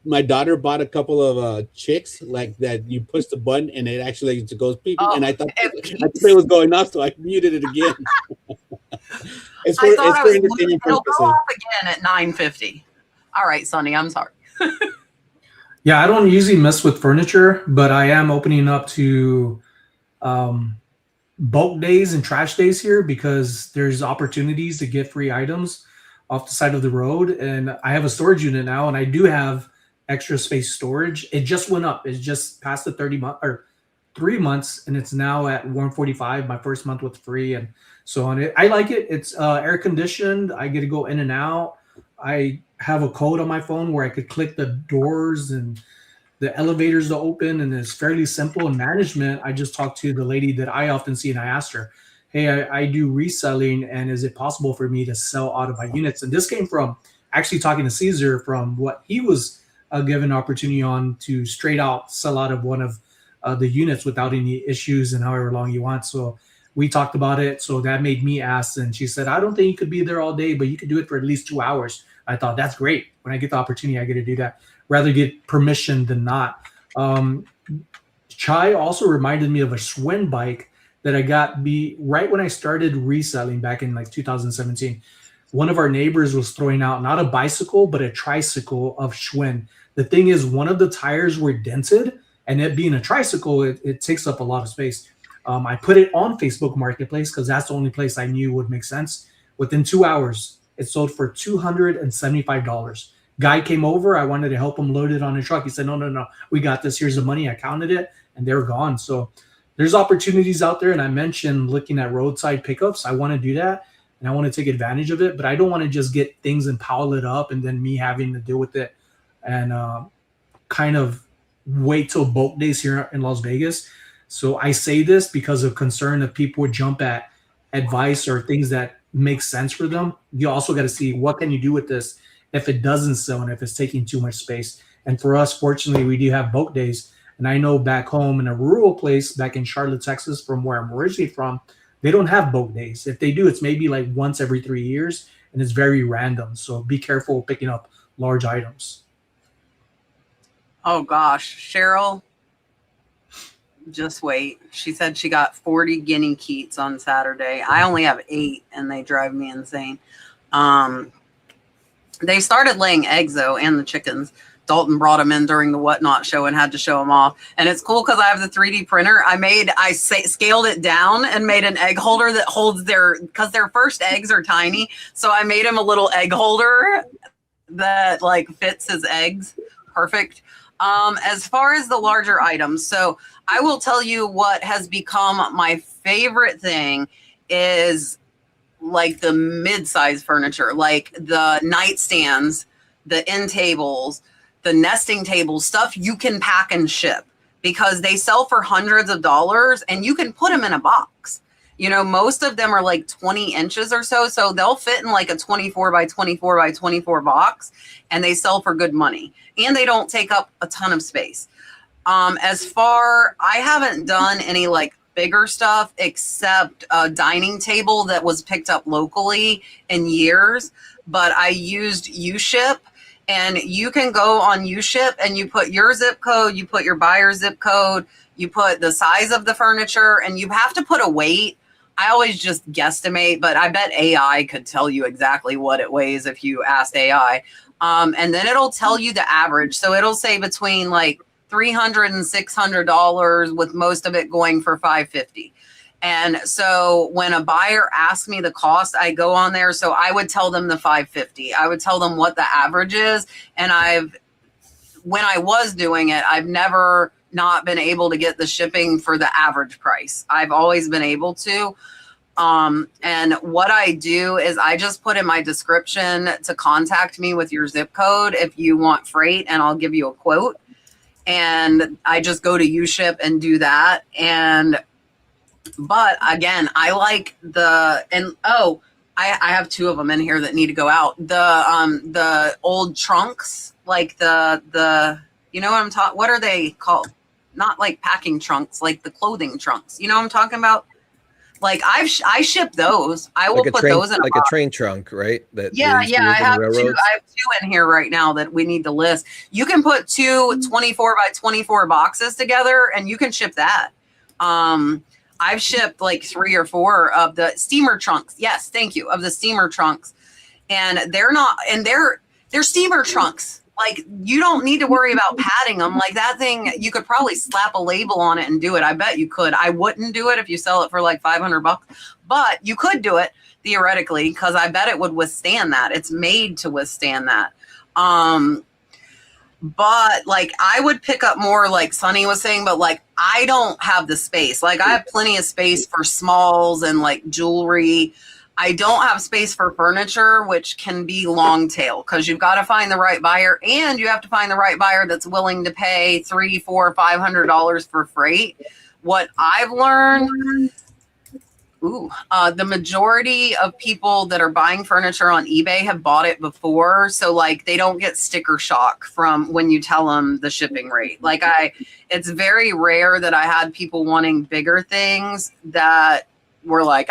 my daughter bought a couple of chicks like that. You push the button and it actually goes beep, and I thought it was going off, so I muted it again. It's for, I thought it's I for was. entertaining It'll go purposes. off again at 9:50. All right, Sonny, I'm sorry. Yeah, I don't usually mess with furniture, but I am opening up to bulk days and trash days here because there's opportunities to get free items off the side of the road. And I have a storage unit now, and I do have extra space storage. It just went up. It's just past the 30 month or 3 months, and it's now at 145. My first month was free, and so on. I like it. It's air conditioned. I get to go in and out. I have a code on my phone where I could click the doors and the elevators to open, and it's fairly simple. In management, I just talked to the lady that I often see, and I asked her, hey, I do reselling, and is it possible for me to sell out of my units? And this came from actually talking to Cesar from what he was given opportunity on to straight out sell out of one of the units without any issues and however long you want. So we talked about it. So that made me ask, and she said, I don't think you could be there all day, but you could do it for at least 2 hours. I thought that's great. When I get the opportunity, I get to do that. Rather get permission than not. Chai also reminded me of a Schwinn bike that I got right when I started reselling back in like 2017. One of our neighbors was throwing out not a bicycle, but a tricycle of Schwinn. The thing is, one of the tires were dented, and it being a tricycle, it takes up a lot of space. I put it on Facebook Marketplace because that's the only place I knew would make sense. Within 2 hours, it sold for $275. Guy came over. I wanted to help him load it on a truck. He said, no, we got this. Here's the money. I counted it, and they're gone. So there's opportunities out there. And I mentioned looking at roadside pickups. I want to do that, and I want to take advantage of it. But I don't want to just get things and pile it up and then me having to deal with it and kind of wait till bulk days here in Las Vegas. So I say this because of concern that people would jump at advice or things that make sense for them. You also got to see what can you do with this if it doesn't sell and if it's taking too much space. And for us, fortunately, we do have bulk days. And I know back home in a rural place, back in Charlotte, Texas, from where I'm originally from, they don't have bulk days. If they do, it's maybe like once every 3 years, and it's very random. So be careful picking up large items. Oh gosh, Cheryl, just wait. She said she got 40 guinea keats on Saturday. I only have 8, and they drive me insane. They started laying eggs though, and the chickens. Dalton brought them in during the Whatnot show and had to show them off. And it's cool because I have the 3D printer. I scaled it down and made an egg holder that holds because their first eggs are tiny. So I made him a little egg holder that like fits his eggs. Perfect. As far as the larger items, so I will tell you what has become my favorite thing is like the mid-size furniture, like the nightstands, the end tables, the nesting tables, stuff you can pack and ship because they sell for hundreds of dollars and you can put them in a box. You know, most of them are like 20 inches or so. So they'll fit in like a 24 by 24 by 24 box and they sell for good money and they don't take up a ton of space. I haven't done any like bigger stuff except a dining table that was picked up locally in years, but I used UShip. And you can go on UShip and you put your zip code, you put your buyer's zip code, you put the size of the furniture, and you have to put a weight. I always just guesstimate, but I bet AI could tell you exactly what it weighs if you asked AI. And then it'll tell you the average. So it'll say between like $300 and $600 with most of it going for $550. And so when a buyer asks me the cost, I go on there. So I would tell them the $550. I would tell them what the average is. And when I was doing it, I've never not been able to get the shipping for the average price. I've always been able to. And what I do is I just put in my description to contact me with your zip code if you want freight, and I'll give you a quote. And I just go to UShip and do that. But again, I like I have 2 of them in here that need to go out. The old trunks, like the you know what I'm talking, what are they called? Not like packing trunks, like the clothing trunks. You know what I'm talking about? Like I ship those. I will put those in like a train trunk, right? Yeah. I have 2 in here right now that we need to list. You can put 2 24 by 24 boxes together and you can ship that. I've shipped like 3 or 4 of the steamer trunks. Yes, thank you. Of the steamer trunks. And they're steamer trunks. Like, you don't need to worry about padding them. Like, that thing, you could probably slap a label on it and do it. I bet you could. I wouldn't do it if you sell it for like $500, but you could do it theoretically, because I bet it would withstand that. It's made to withstand that. But like, I would pick up more, like Sonny was saying, but like, I don't have the space. Like, I have plenty of space for smalls and like jewelry. I don't have space for furniture, which can be long tail, because you've got to find the right buyer, and you have to find the right buyer that's willing to pay $300, $400, $500 for freight. What I've learned, the majority of people that are buying furniture on eBay have bought it before. So like, they don't get sticker shock from when you tell them the shipping rate. Like, it's very rare that I had people wanting bigger things that were like,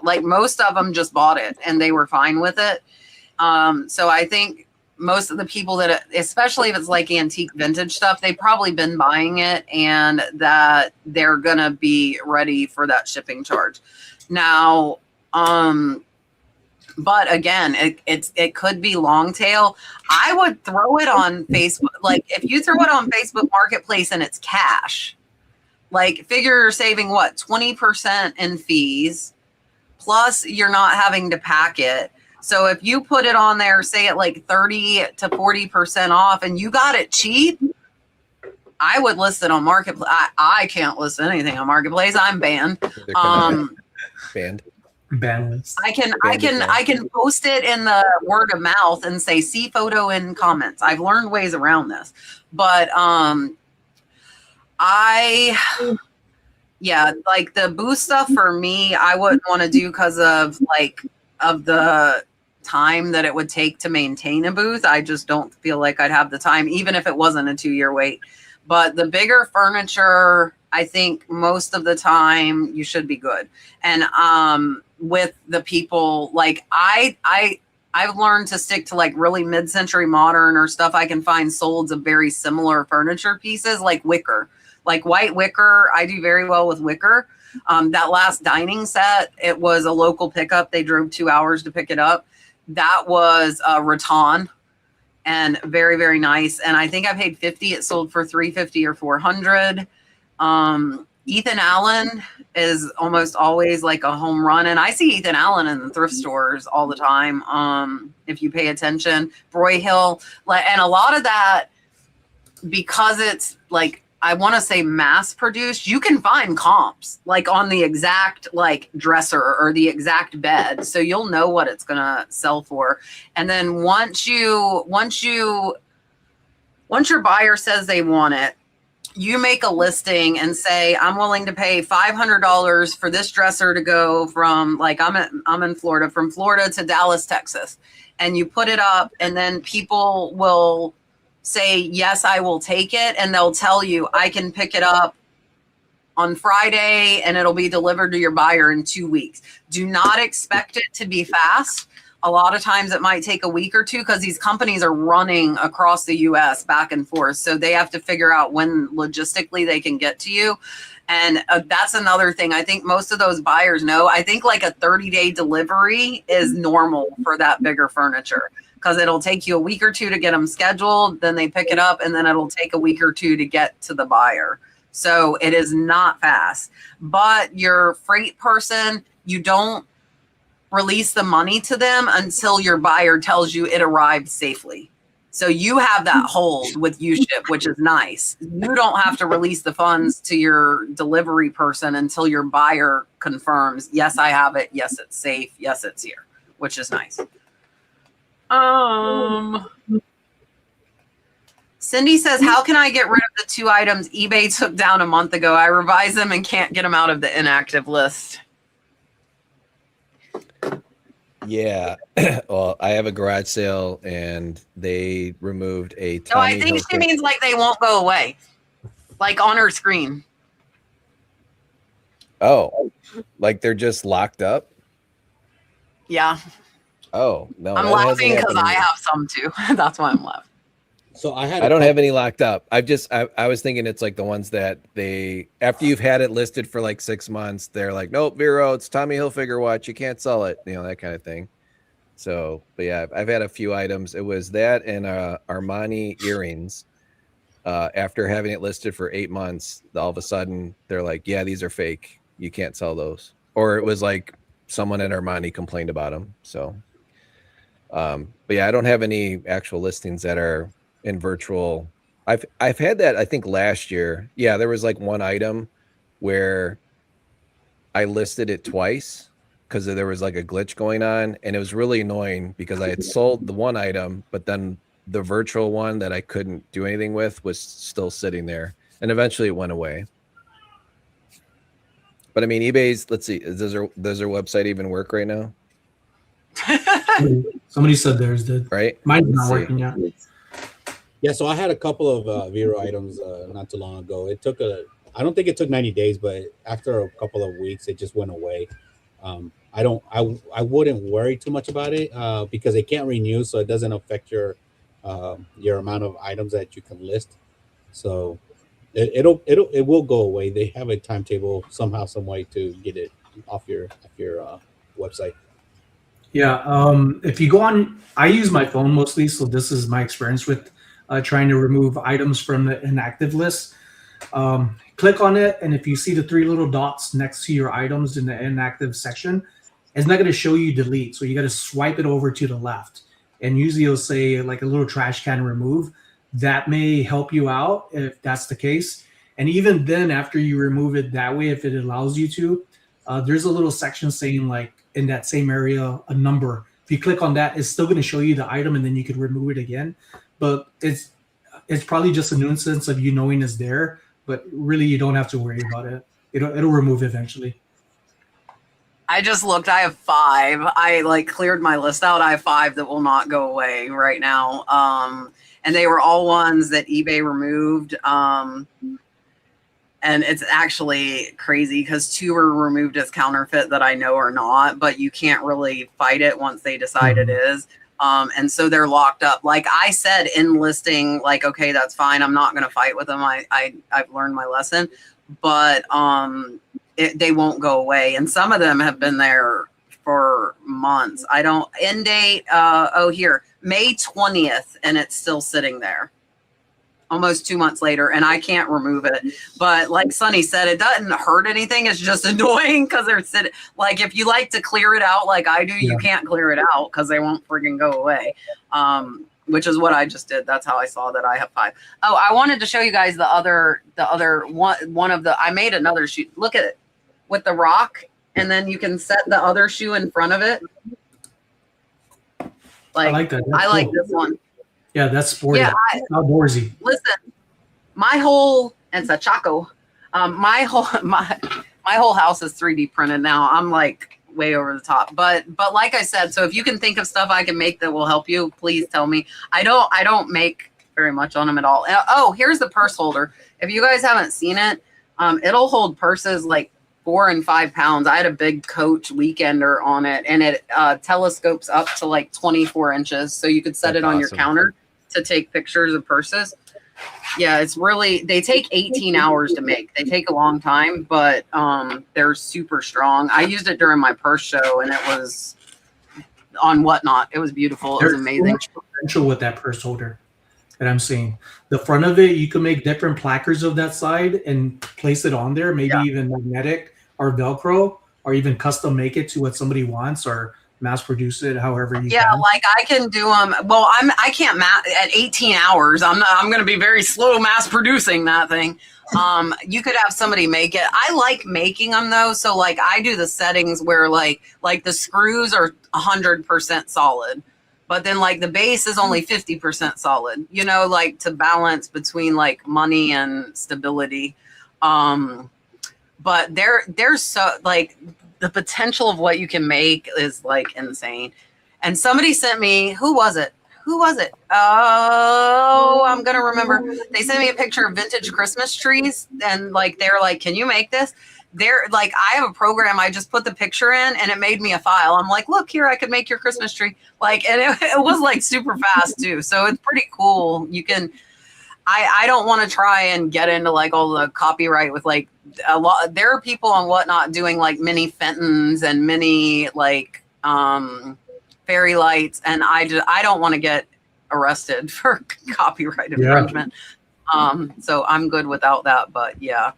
like, most of them just bought it and they were fine with it. So I think most of the people that, especially if it's like antique vintage stuff, they've probably been buying it and that they're going to be ready for that shipping charge. Now, but again, it could be long tail. I would throw it on Facebook. Like, if you throw it on Facebook Marketplace and it's cash, like, figure you're saving what, 20% in fees, plus you're not having to pack it. So if you put it on there, say at like 30 to 40% off, and you got it cheap, I would list it on Marketplace. I can't list anything on Marketplace. I'm banned. Banned. Bandless. I can post it in the word of mouth and say, see photo in comments. I've learned ways around this, but like the booth stuff for me, I wouldn't want to do because of the time that it would take to maintain a booth. I just don't feel like I'd have the time, even if it wasn't a 2-year wait. But the bigger furniture, I think most of the time you should be good. And with the people, like I've learned to stick to like really mid-century modern or stuff I can find sold of very similar furniture pieces, like wicker, like white wicker. I do very well with wicker. That last dining set, it was a local pickup. They drove 2 hours to pick it up. That was rattan and very, very nice. And I think I paid $50. It sold for $350 or $400. Ethan Allen is almost always like a home run. And I see Ethan Allen in the thrift stores all the time. If you pay attention, Broyhill, and a lot of that, because it's like, I want to say mass produced, you can find comps like on the exact like dresser or the exact bed. So you'll know what it's going to sell for. And then once your buyer says they want it, you make a listing and say, I'm willing to pay $500 for this dresser to go from, like, I'm in Florida, from Florida to Dallas, Texas. And you put it up, and then people will say, yes, I will take it. And they'll tell you, I can pick it up on Friday and it'll be delivered to your buyer in 2 weeks. Do not expect it to be fast. A lot of times it might take a week or two because these companies are running across the US back and forth. So they have to figure out when logistically they can get to you. And that's another thing. I think most of those buyers know. I think like a 30-day delivery is normal for that bigger furniture, because it'll take you a week or two to get them scheduled. Then they pick it up, and then it'll take a week or two to get to the buyer. So it is not fast. But your freight person, you don't release the money to them until your buyer tells you it arrived safely. So you have that hold with UShip, which is nice. You don't have to release the funds to your delivery person until your buyer confirms, yes, I have it. Yes, it's safe. Yes, it's here, which is nice. Cindy says, how can I get rid of the 2 items eBay took down a month ago? I revised them and can't get them out of the inactive list. Yeah. Well, I have a garage sale and they removed a Tommy No, I think she means like they won't go away, like on her screen. Oh, like they're just locked up? Yeah. Oh, no. I'm laughing because I have some too. That's why I'm laughing. So I don't have any locked up. I was thinking it's like the ones that they, after you've had it listed for like 6 months, they're like, nope, Vero, it's Tommy Hilfiger watch. You can't sell it. You know, that kind of thing. So, but yeah, I've had a few items. It was that and Armani earrings. After having it listed for 8 months, all of a sudden they're like, yeah, these are fake. You can't sell those. Or it was like someone at Armani complained about them. So, but yeah, I don't have any actual listings that are in virtual. I've had that, I think, last year. Yeah, there was like one item where I listed it twice because there was like a glitch going on, and it was really annoying because I had sold the one item, but then the virtual one that I couldn't do anything with was still sitting there, and eventually it went away. But I mean, eBay's, let's see, does their website even work right now? Somebody said theirs did. Right? Mine's not working yet. Yeah, so I had a couple of Vero items not too long ago. I don't think it took 90 days, but after a couple of weeks, it just went away. I wouldn't worry too much about it because it can't renew, so it doesn't affect your amount of items that you can list. So it will go away. They have a timetable somehow, some way to get it off your website. Yeah. If you go on, I use my phone mostly, so this is my experience with trying to remove items from the inactive list. Click on it, and if you see the 3 little dots next to your items in the inactive section, it's not going to show you delete. So you got to swipe it over to the left, and usually it'll say like a little trash can remove. That may help you out if that's the case. And even then, after you remove it that way, if it allows you to, there's a little section saying like in that same area a number. If you click on that, it's still going to show you the item, and then you could remove it again. But it's probably just a nuisance of you knowing it's there. But really, you don't have to worry about it. It'll remove eventually. I just looked. I have 5. I like cleared my list out. I have 5 that will not go away right now. And they were all ones that eBay removed. And it's actually crazy because 2 were removed as counterfeit that I know are not, but you can't really fight it once they decide it is. And so they're locked up. Like I said in listing, like, okay, that's fine. I'm not going to fight with them. I've learned my lesson, but they won't go away. And some of them have been there for months. I don't end date. Here, May 20th. And it's still sitting there almost 2 months later, and I can't remove it. But like Sonny said, it doesn't hurt anything. It's just annoying because they're sitting. Like if you like to clear it out like I do, you can't clear it out because they won't freaking go away. Which is what I just did. That's how I saw that I have 5. Oh, I wanted to show you guys the other one of the. I made another shoe. Look at it with the rock, and then you can set the other shoe in front of it. Like, I like that. I like this one. Yeah, that's sporty. Yeah, outdoorsy. Listen, my whole, it's a Chaco. My whole house is 3D printed now. I'm like way over the top. But like I said, so if you can think of stuff I can make that will help you, please tell me. I don't make very much on them at all. Oh, here's the purse holder. If you guys haven't seen it, it'll hold purses like 4 and 5 pounds. I had a big Coach Weekender on it, and it telescopes up to like 24 inches. So you could set it on your counter to take pictures of purses. Yeah, it's really, they take 18 hours to make. They take a long time, but they're super strong. I used it during my purse show, and it was on Whatnot. It was beautiful. It was amazing. There's so much potential with that purse holder that I'm seeing. The front of it, you can make different placards of that side and place it on there, maybe even magnetic or Velcro, or even custom make it to what somebody wants, or mass produce it however you can. Like I can do them. Well, I can't at 18 hours. I'm going to be very slow mass producing that thing. You could have somebody make it. I like making them though. So like I do the settings where like the screws are 100% solid, but then like the base is only 50% solid, you know, like to balance between like money and stability. But there's so like the potential of what you can make is like insane. And somebody sent me, who was it? Oh, I'm gonna remember. They sent me a picture of vintage Christmas trees, and like they're like, "Can you make this?" They're like, I have a program. I just put the picture in, and it made me a file. I'm like, "Look here, I could make your Christmas tree." Like, and it was like super fast too. So it's pretty cool. You can. I don't want to try and get into like all the copyright with like a lot. There are people on Whatnot doing like mini Fentons and mini like fairy lights, and I don't want to get arrested for copyright infringement. So I'm good without that, but yeah.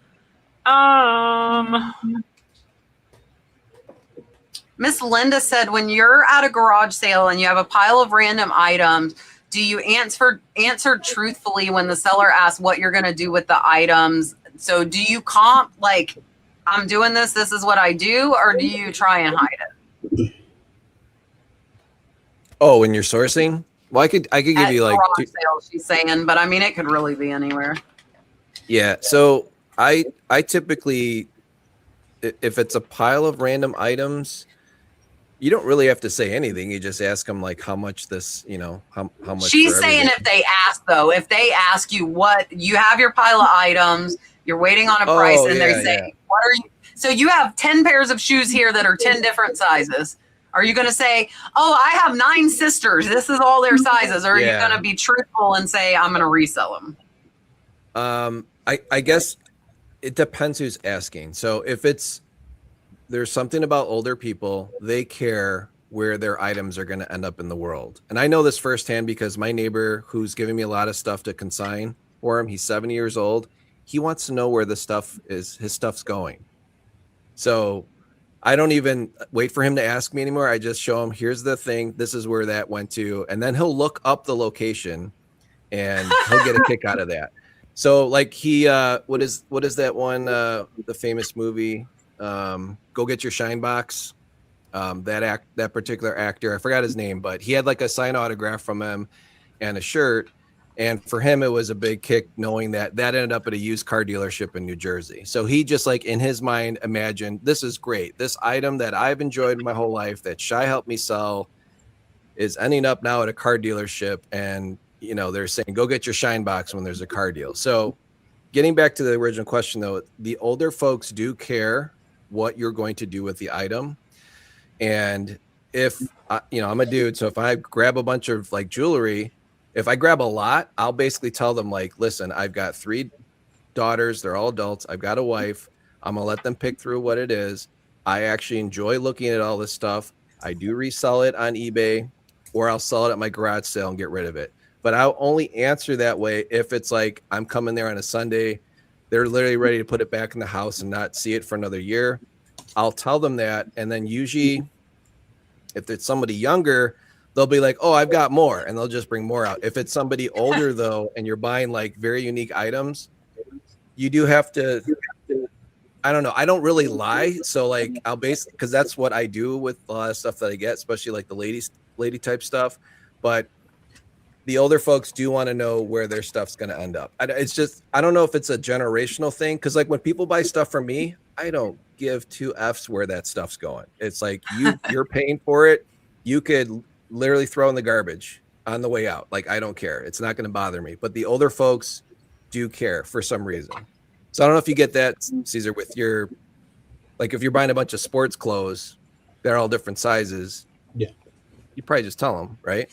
Miss Linda said, when you're at a garage sale and you have a pile of random items, do you answer truthfully when the seller asks what you're going to do with the items? So do you comp like, I'm doing this, this is what I do, or do you try and hide it? Oh, when you're sourcing? Well, I could give you like garage sales, she's saying, but I mean, it could really be anywhere. Yeah. So I typically, if it's a pile of random items, you don't really have to say anything. You just ask them like how much this, how much. She's saying if they ask though, if they ask you what you have your pile of items, you're waiting on a price, and they say, what are you? So you have 10 pairs of shoes here that are 10 different sizes. Are you going to say, oh, I have 9 sisters, this is all their sizes? Or are you going to be truthful and say, I'm going to resell them? I guess it depends who's asking. So if there's something about older people, they care where their items are going to end up in the world. And I know this firsthand because my neighbor, who's giving me a lot of stuff to consign for him, he's 70 years old. He wants to know where his stuff's going. So I don't even wait for him to ask me anymore. I just show him, here's the thing, this is where that went to. And then he'll look up the location and he'll get a kick out of that. So like what is that one, the famous movie, Go Get Your Shine Box? That particular actor, I forgot his name, but he had like a signed autograph from him and a shirt. And for him, it was a big kick knowing that ended up at a used car dealership in New Jersey. So he just like in his mind imagined, this is great. This item that I've enjoyed my whole life that Chai helped me sell is ending up now at a car dealership. And, they're saying, go get your shine box when there's a car deal. So getting back to the original question, though, the older folks do care what you're going to do with the item. And if, I'm a dude, so if I grab a bunch of like jewelry, if I grab a lot, I'll basically tell them like, listen, I've got 3 daughters. They're all adults. I've got a wife. I'm going to let them pick through what it is. I actually enjoy looking at all this stuff. I do resell it on eBay, or I'll sell it at my garage sale and get rid of it. But I'll only answer that way if it's like I'm coming there on a Sunday. They're literally ready to put it back in the house and not see it for another year. I'll tell them that. And then usually if it's somebody younger, they'll be like, oh, I've got more. And they'll just bring more out. If it's somebody older, though, and you're buying like very unique items, you do have to, I don't know. I don't really lie. So like because that's what I do with a lot of stuff that I get, especially like the lady type stuff. But the older folks do want to know where their stuff's going to end up. It's just, I don't know if it's a generational thing. Cause like when people buy stuff from me, I don't give 2 F's where that stuff's going. It's like you're paying for it. You could literally throw in the garbage on the way out. Like, I don't care. It's not going to bother me. But the older folks do care for some reason. So I don't know if you get that, Cesar, with your, like if you're buying a bunch of sports clothes, they're all different sizes. Yeah. You probably just tell them, right?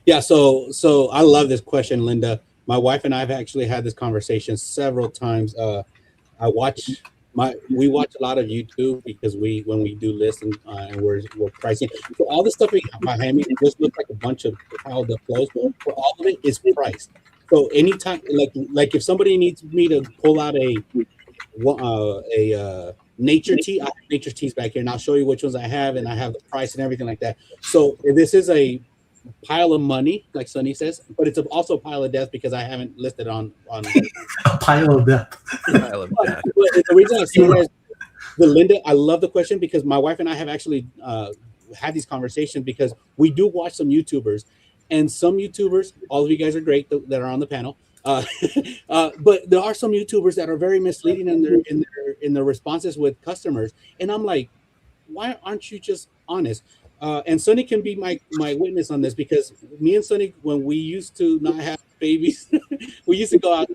Yeah. So I love this question, Linda. My wife and I have actually had this conversation several times. We watch a lot of YouTube because when we do lists and we're pricing. So all the stuff we have behind me, it just looks like a bunch of piled up clothes, but for all of it is priced. So anytime, like if somebody needs me to pull out a nature tee, I have nature tees back here, and I'll show you which ones I have, and I have the price and everything like that. So this is a pile of money, like Sonny says, but it's also a pile of death because I haven't listed on a pile of death. Pile of death. But the reason I say that is the Linda, I love the question because my wife and I have actually had these conversations because we do watch some YouTubers, and some YouTubers, all of you guys are great that are on the panel, but there are some YouTubers that are very misleading in their responses with customers, and I'm like, why aren't you just honest? And Sonny can be my witness on this because me and Sonny, when we used to not have babies. We used to go out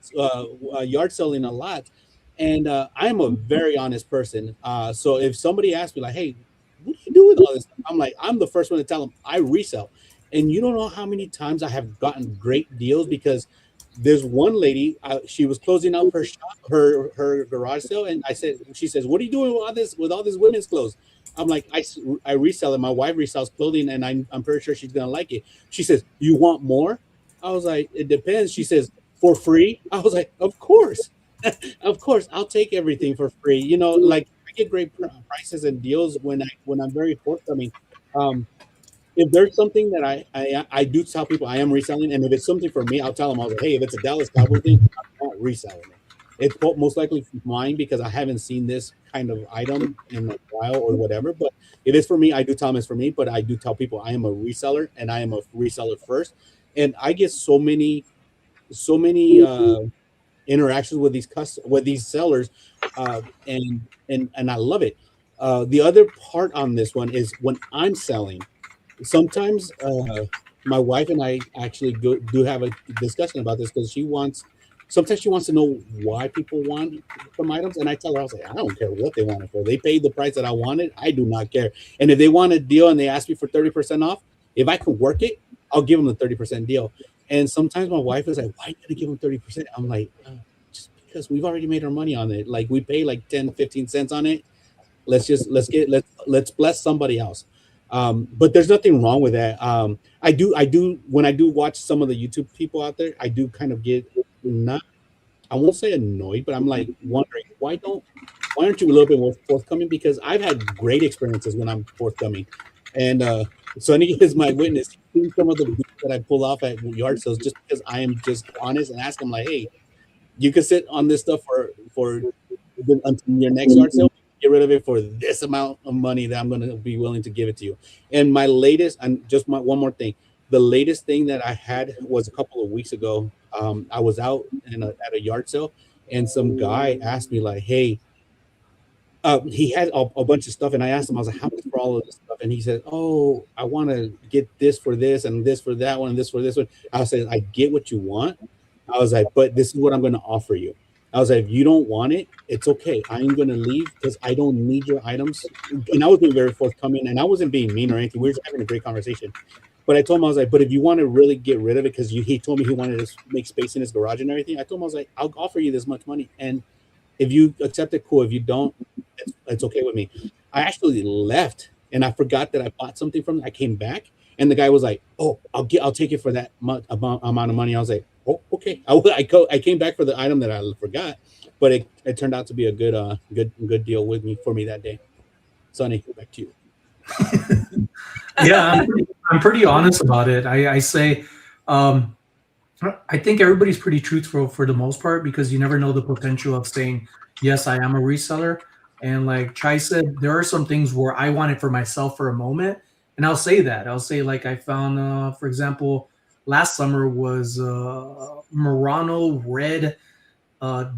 yard selling a lot, and I'm a very honest person. So if somebody asks me like, "Hey, what do you do with all this?" I'm like, I'm the first one to tell them I resell. And you don't know how many times I have gotten great deals because there's one lady, she was closing up her shop, her garage sale, and she says, "What are you doing with all this women's clothes?" I'm like, I resell it. My wife resells clothing, and I'm pretty sure she's gonna like it. She says, "You want more?" I was like, "It depends." She says, "For free?" I was like, "Of course, of course, I'll take everything for free." Like I get great prices and deals when I'm very forthcoming. Um, if there's something that I do tell people I am reselling, and if it's something for me, I'll tell them. I was like, "Hey, if it's a Dallas Cowboy thing, I'm not reselling it. It's most likely mine because I haven't seen this kind of item in a while or whatever. But if it's for me, I do tell them it's for me. But I do tell people I am a reseller and I am a reseller first. And I get so many interactions with these sellers, and I love it. The other part on this one is when I'm selling. Sometimes my wife and I actually do have a discussion about this because sometimes she wants to know why people want some items, and I tell her, I was like, I don't care what they want it for. They paid the price that I wanted. I do not care. And if they want a deal and they ask me for 30% off, if I can work it, I'll give them the 30% deal. And sometimes my wife is like, why you gotta give them 30%? I'm like, just because we've already made our money on it. Like we pay like 10, 15 cents on it. Let's bless somebody else. But there's nothing wrong with that. I do when I do watch some of the YouTube people out there, I do kind of get not, I won't say annoyed, but I'm like wondering why aren't you a little bit more forthcoming? Because I've had great experiences when I'm forthcoming, and Sonny is my witness. He's seen some of the deals that I pull off at yard sales just because I am just honest and ask him like, hey, you can sit on this stuff for until your next yard sale. Get rid of it for this amount of money that I'm going to be willing to give it to you. And my latest, and just one more thing, the latest thing that I had was a couple of weeks ago. I was out at a yard sale, and some guy asked me like, "Hey," he had a bunch of stuff, and I asked him, I was like, "How much for all of this stuff?" And he said, "Oh, I want to get this for this, and this for that one, and this for this one." I said, "I get what you want." I was like, "But this is what I'm going to offer you." I was like, "If you don't want it, it's okay. I'm going to leave because I don't need your items." And I was being very forthcoming, and I wasn't being mean or anything. We were just having a great conversation. But I told him, I was like, "But if you want to really get rid of it," because he told me he wanted to make space in his garage and everything. I told him, I was like, "I'll offer you this much money. And if you accept it, cool. If you don't, it's okay with me." I actually left, and I forgot that I bought something from him. I came back, and the guy was like, "Oh, I'll take it for that amount of money." I was like, "Oh, okay." I came back for the item that I forgot, but it turned out to be a good deal for me that day. Sonny, back to you. Yeah, I'm pretty honest about it. I say, I think everybody's pretty truthful for the most part because you never know the potential of saying, yes, I am a reseller. And like Chai said, there are some things where I want it for myself for a moment. And I'll say that. I'll say, like, I found, for example, last summer was Murano red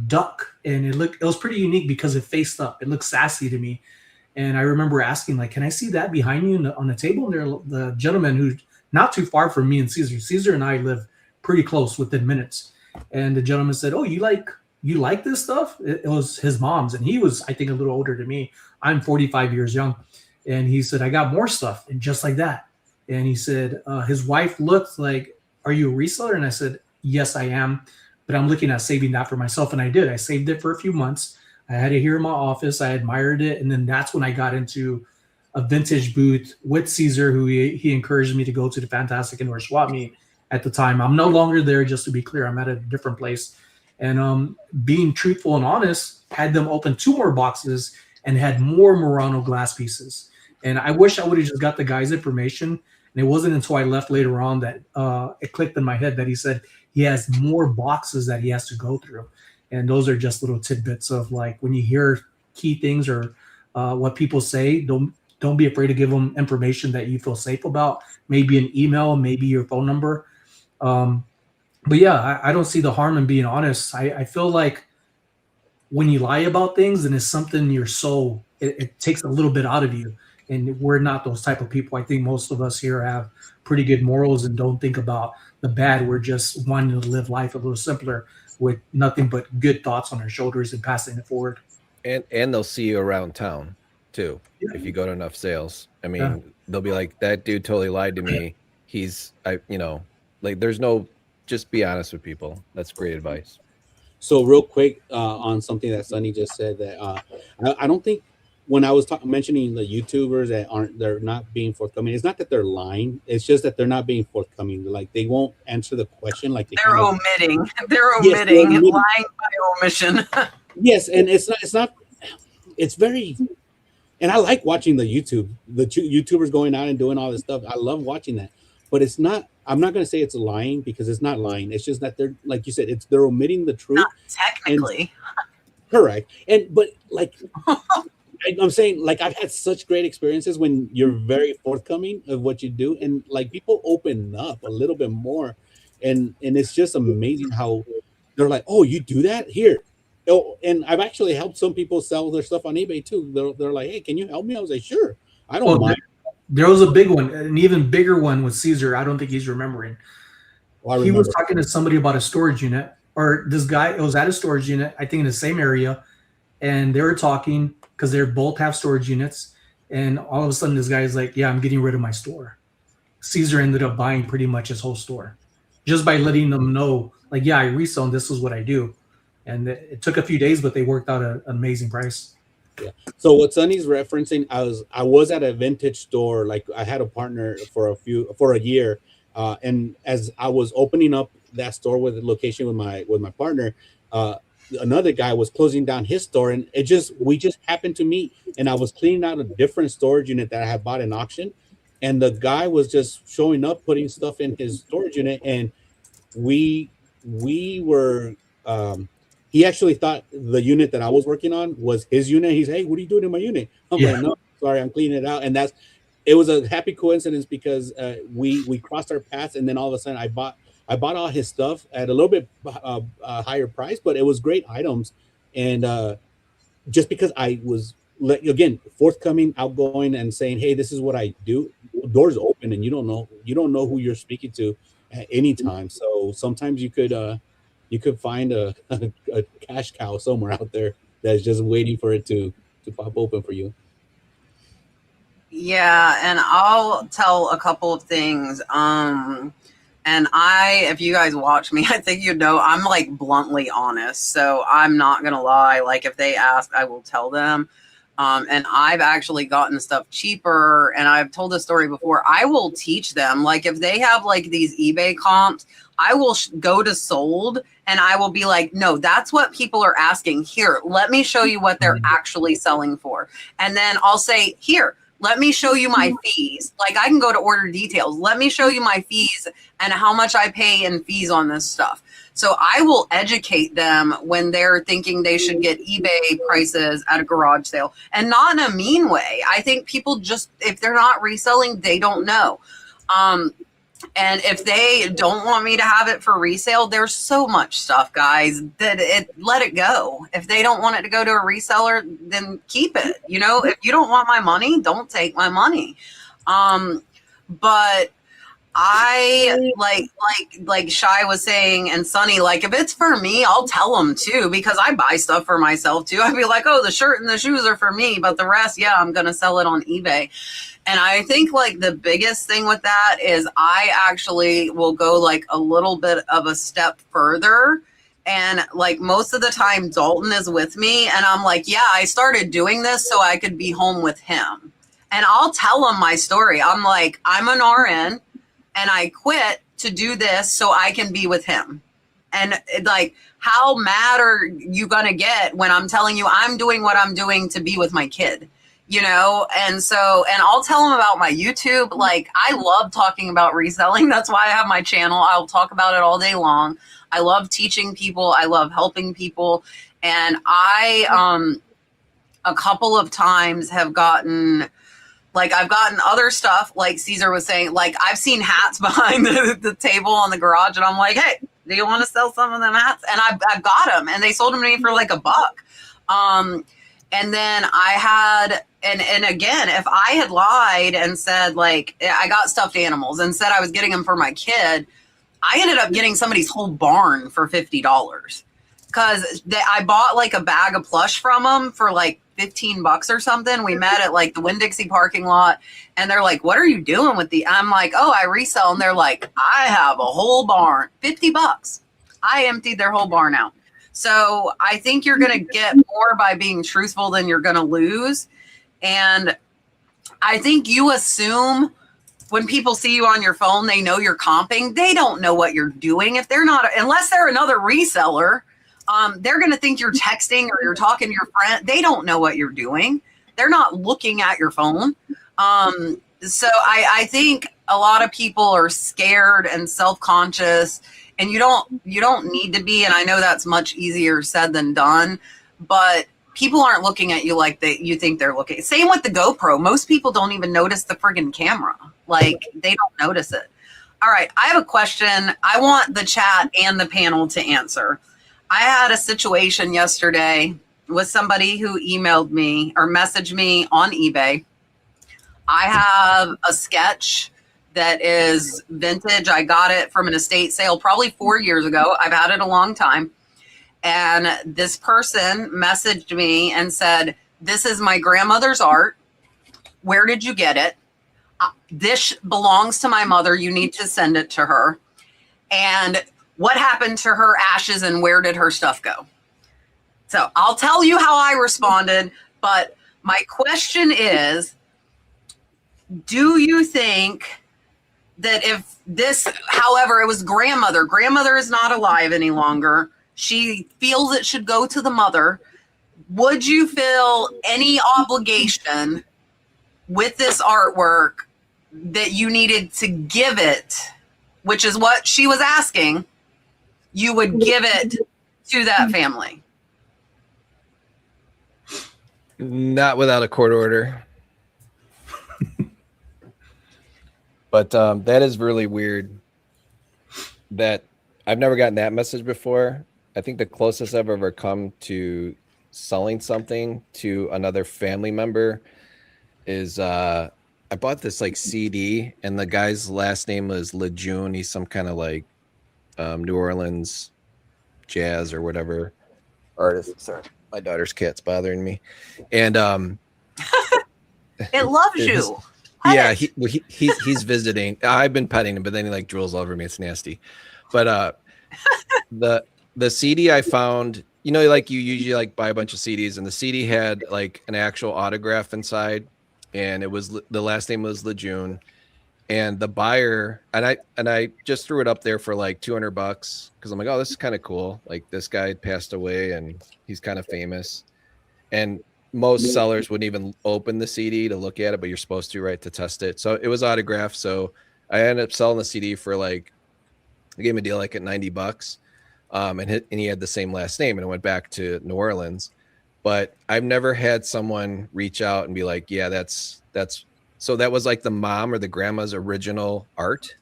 duck. And it was pretty unique because it faced up. It looked sassy to me. And I remember asking, like, "Can I see that behind you on the table?" And there, the gentleman who's not too far from me and Cesar. Cesar and I live pretty close within minutes. And the gentleman said, "Oh, you like this stuff?" It was his mom's, and he was, I think, a little older than me. I'm 45 years young. And he said, "I got more stuff," and just like that. And he said, his wife looked like, "Are you a reseller?" And I said, "Yes, I am, but I'm looking at saving that for myself." And I did. I saved it for a few months. I had it here in my office. I admired it. And then that's when I got into a vintage booth with Cesar, who he encouraged me to go to the Fantastic Indoor Swap Meet at the time. I'm no longer there, just to be clear. I'm at a different place. And being truthful and honest, had them open 2 more boxes and had more Murano glass pieces. And I wish I would have just got the guy's information. And it wasn't until I left later on that it clicked in my head that he said he has more boxes that he has to go through. And those are just little tidbits of, like, when you hear key things or what people say, don't be afraid to give them information that you feel safe about. Maybe an email, maybe your phone number. But yeah, I don't see the harm in being honest. I feel like when you lie about things, and it's something your soul, it takes a little bit out of you. And we're not those type of people. I think most of us here have pretty good morals and don't think about the bad. We're just wanting to live life a little simpler with nothing but good thoughts on our shoulders and passing it forward. And they'll see you around town too. Yeah. If you go to enough sales. I mean, Yeah. they'll be like, that dude totally lied to me. Like there's no, just be honest with people. That's great advice. So real quick on something that Sonny just said, that I don't think, when I was mentioning the YouTubers that they're not being forthcoming, it's not that they're lying. It's just that they're not being forthcoming. Like they won't answer the question. Like They're omitting. They're Yes, omitting. they're omitting. Lying by omission. Yes, and it's very, and I like watching the YouTubers going out and doing all this stuff. I love watching that, but it's not. I'm not going to say it's lying, because it's not lying. It's just that they're, like you said, they're omitting the truth. Not technically. Correct. But like I'm saying, like, I've had such great experiences when you're very forthcoming of what you do, and like people open up a little bit more, and it's just amazing how they're like, oh, you do that here. Oh, and I've actually helped some people sell their stuff on eBay too. They're like, hey, can you help me? I was like, sure, I don't mind. There was a big one, an even bigger one with Cesar. I don't think he's remembering. He was talking to somebody about a storage unit, or this guy, it was at a storage unit, I think in the same area, and they were talking because they both have storage units, and all of a sudden this guy is like, yeah, I'm getting rid of my store. Cesar ended up buying pretty much his whole store just by letting them know, like, yeah, I resell and this is what I do. And it took a few days, but they worked out an amazing price. Yeah. So what Sonny's referencing, I was at a vintage store. Like I had a partner for a year, and as I was opening up that store with the location with my partner, another guy was closing down his store, and we just happened to meet. And I was cleaning out a different storage unit that I had bought in auction, and the guy was just showing up, putting stuff in his storage unit, and we were. He actually thought the unit that I was working on was his unit. He's, hey, what are you doing in my unit? I'm like, no, sorry, I'm cleaning it out. And it was a happy coincidence, because we crossed our paths, and then all of a sudden I bought all his stuff at a little bit higher price, but it was great items. And just because I was, again, forthcoming, outgoing, and saying, hey, this is what I do, doors open, and you don't know who you're speaking to at any time. So sometimes you could find a cash cow somewhere out there that's just waiting for it to pop open for you. Yeah, and I'll tell a couple of things. And if you guys watch me, I think you know I'm like bluntly honest. So I'm not gonna lie. Like if they ask, I will tell them. And I've actually gotten stuff cheaper, and I've told this story before. I will teach them, like if they have like these eBay comps, I will go to sold, and I will be like, no, that's what people are asking. Here, let me show you what they're actually selling for. And then I'll say, here, let me show you my fees. Like I can go to order details. Let me show you my fees and how much I pay in fees on this stuff. So I will educate them when they're thinking they should get eBay prices at a garage sale, and not in a mean way. I think people just, if they're not reselling, they don't know. And if they don't want me to have it for resale, there's so much stuff, guys, that let it go. If they don't want it to go to a reseller, then keep it. You know, if you don't want my money, don't take my money. But I like Chai was saying, and Sonny, like if it's for me, I'll tell them too, because I buy stuff for myself too. I'd be like, oh, the shirt and the shoes are for me, but the rest, yeah, I'm going to sell it on eBay. And I think like the biggest thing with that is I actually will go like a little bit of a step further. And like most of the time Dalton is with me, and I'm like, yeah, I started doing this so I could be home with him. And I'll tell him my story. I'm like, I'm an RN and I quit to do this so I can be with him. And like, how mad are you going to get when I'm telling you I'm doing what I'm doing to be with my kid? You know, and I'll tell them about my YouTube. Like, I love talking about reselling. That's why I have my channel. I'll talk about it all day long. I love teaching people. I love helping people. And I, a couple of times have gotten, like, I've gotten other stuff, like Cesar was saying, like, I've seen hats behind the table in the garage, and I'm like, hey, do you want to sell some of them hats? And I've got them, and they sold them to me for like $1. And then I had and again, if I had lied and said like I got stuffed animals and said I was getting them for my kid, I ended up getting somebody's whole barn for $50 because I bought like a bag of plush from them for like $15 or something. We met at like the Winn-Dixie parking lot, and they're like, "What are you doing with the?" I'm like, "Oh, I resell." And they're like, "I have a whole barn, $50." I emptied their whole barn out. So I think you're going to get more by being truthful than you're going to lose. And I think you assume when people see you on your phone, they know you're comping. They don't know what you're doing. If they're not, unless they're another reseller, they're going to think you're texting or you're talking to your friend. They don't know what you're doing. They're not looking at your phone. So I think a lot of people are scared and self-conscious, and you don't need to be. And I know that's much easier said than done, but people aren't looking at you like you think they're looking. Same with the GoPro. Most people don't even notice the friggin' camera. Like, they don't notice it. All right, I have a question. I want the chat and the panel to answer. I had a situation yesterday with somebody who emailed me or messaged me on eBay. I have a sketch that is vintage. I got it from an estate sale probably 4 years ago. I've had it a long time. And this person messaged me and said, "This is my grandmother's art. Where did you get it? This belongs to my mother. You need to send it to her. And what happened to her ashes and where did her stuff go?" So I'll tell you how I responded. But my question is, do you think that if this, however, it was grandmother is not alive any longer, she feels it should go to the mother, would you feel any obligation with this artwork that you needed to give it, which is what she was asking, you would give it to that family? Not without a court order. But that is really weird that I've never gotten that message before. I think the closest I've ever come to selling something to another family member is I bought this like CD, and the guy's last name was Lejeune. He's some kind of like New Orleans jazz or whatever artist. Sorry, my daughter's cat's bothering me. And it loves you. Yeah, he's visiting. I've been petting him, but then he like drools over me. It's nasty. But the CD I found, you know, like you usually like buy a bunch of CDs, and the CD had like an actual autograph inside, and it was the last name was Lejeune, and the buyer, and I just threw it up there for like $200 because I'm like, oh, this is kind of cool. Like, this guy passed away and he's kind of famous, and most sellers wouldn't even open the CD to look at it, but you're supposed to, right, to test it. So it was autographed. So I ended up selling the CD for like, I gave him a deal like at $90. And he had the same last name, and it went back to New Orleans. But I've never had someone reach out and be like, yeah, that's so that was like the mom or the grandma's original art.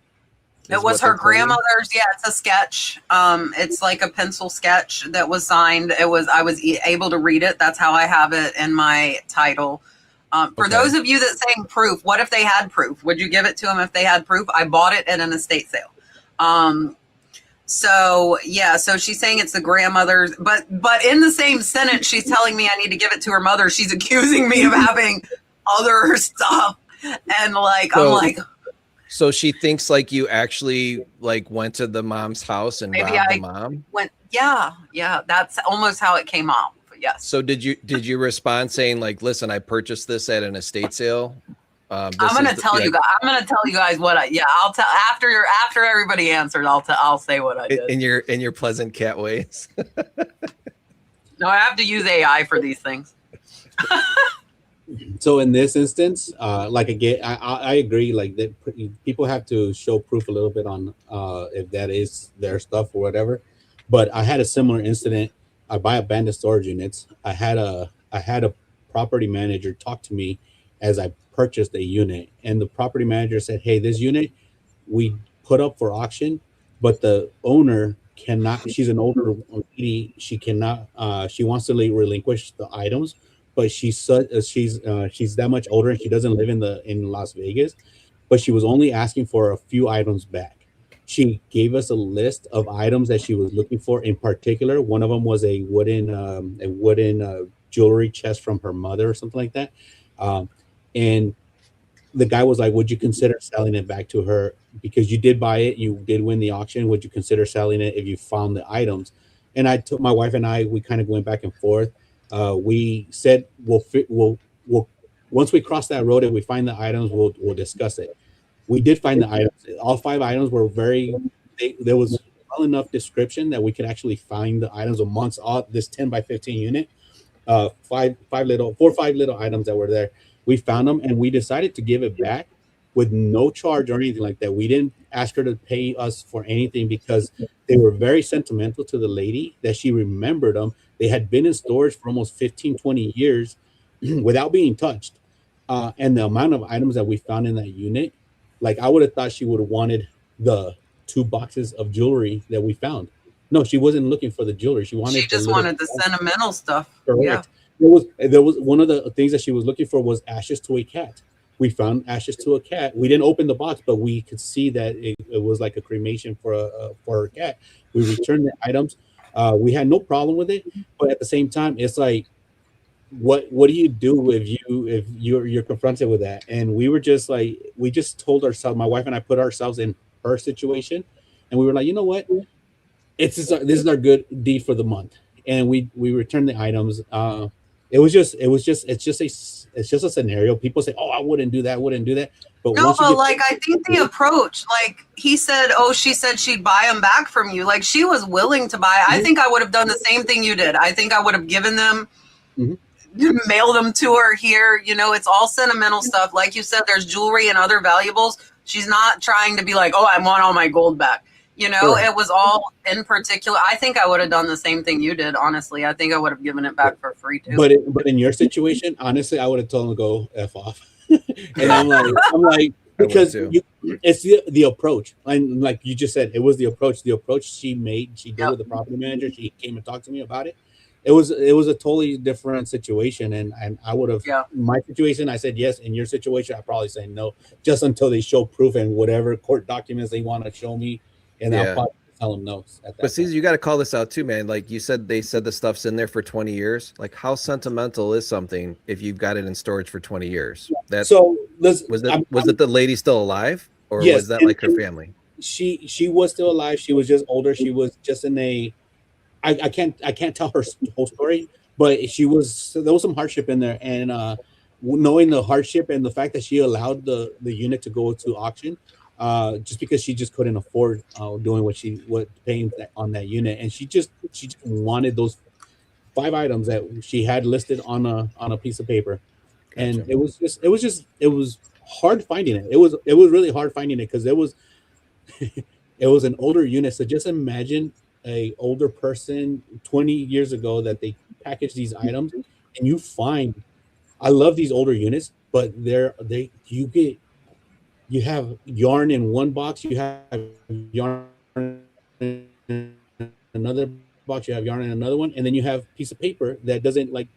It was her grandmother's. Yeah, it's a sketch. It's like a pencil sketch that was signed. I was able to read it. That's how I have it in my title. For those of you that saying proof, what if they had proof? Would you give it to them if they had proof? I bought it at an estate sale. So yeah, so she's saying it's the grandmother's, but in the same sentence, she's telling me I need to give it to her mother. She's accusing me of having other stuff, and like, I'm like. So she thinks like you actually like went to the mom's house and robbed the mom? Yeah. That's almost how it came off. Yes. So did you respond saying like, listen, I purchased this at an estate sale? I'm gonna tell you guys what I'll tell after everybody answered. I'll say what I did in your pleasant cat ways. No, I have to use AI for these things. So in this instance, like again, I agree. Like that, people have to show proof a little bit on if that is their stuff or whatever. But I had a similar incident. I buy abandoned storage units. I had a property manager talk to me as I purchased a unit, and the property manager said, "Hey, this unit we put up for auction, but the owner cannot. She's an older lady. She cannot. She wants to relinquish the items." but she's that much older, and she doesn't live in Las Vegas. But she was only asking for a few items back. She gave us a list of items that she was looking for. In particular, one of them was a wooden jewelry chest from her mother or something like that. And the guy was like, would you consider selling it back to her? Because you did buy it, you did win the auction. Would you consider selling it if you found the items? And I took my wife and we kind of went back and forth. We said, we'll once we cross that road and we find the items, we'll discuss it. We did find the items. All 5 items were there was well enough description that we could actually find the items amongst all this 10 by 15 unit. 4 or 5 little items that were there. We found them and we decided to give it back with no charge or anything like that. We didn't ask her to pay us for anything because they were very sentimental to the lady, that she remembered them. They had been in storage for almost 15, 20 years without being touched. And the amount of items that we found in that unit, like I would have thought she would have wanted the 2 boxes of jewelry that we found. No, she wasn't looking for the jewelry. She just wanted the sentimental stuff. Correct. Yeah. There was one of the things that she was looking for was ashes to a cat. We found ashes to a cat. We didn't open the box, but we could see that it was like a cremation for her cat. We returned the items. We had no problem with it, but at the same time, it's like, what do you do if you're confronted with that? And we were just like, we just told ourselves, my wife and I put ourselves in her situation, and we were like, you know what? This is our good deed for the month, and we returned the items. It's just a scenario. People say, "Oh, I wouldn't do that. But no, but like I think the approach, like he said, she said she'd buy them back from you. Like she was willing to buy. I think I would have done the same thing you did. I think I would have given them, mailed them to her here. It's all sentimental stuff. Like you said, there's jewelry and other valuables. She's not trying to be like, oh, I want all my gold back. Sure. It was all in particular. I think I would have done the same thing you did. Honestly, I think I would have given it back for free too. But in your situation, honestly, I would have told him to go F off. And I'm like, because it's the approach. And like you just said, it was the approach. The approach she made, she did with the property manager. She came and talked to me about it. It was a totally different situation, and I would have in my situation. I said yes. In your situation, I probably say no, just until they show proof and whatever court documents they want to show me. And I'll probably tell them no. But Cesar, you got to call this out too, man. Like you said, they said the stuff's in there for 20 years. Like how sentimental is something if you've got it in storage for 20 years? Was it the lady still alive, or was that like her family? She was still alive. She was just older. She was just in a. I can't tell her whole story, but there was some hardship in there, and knowing the hardship and the fact that she allowed the unit to go to auction. Just because she just couldn't afford doing what paying on that unit, and she just wanted those 5 items that she had listed on a piece of paper, and it was hard finding it. It was really hard finding it because it was an older unit. So just imagine a older person 20 years ago that they package these items, and you find. I love these older units, but you have yarn in one box, you have yarn in another box, you have yarn in another one, and then you have a piece of paper that doesn't, like,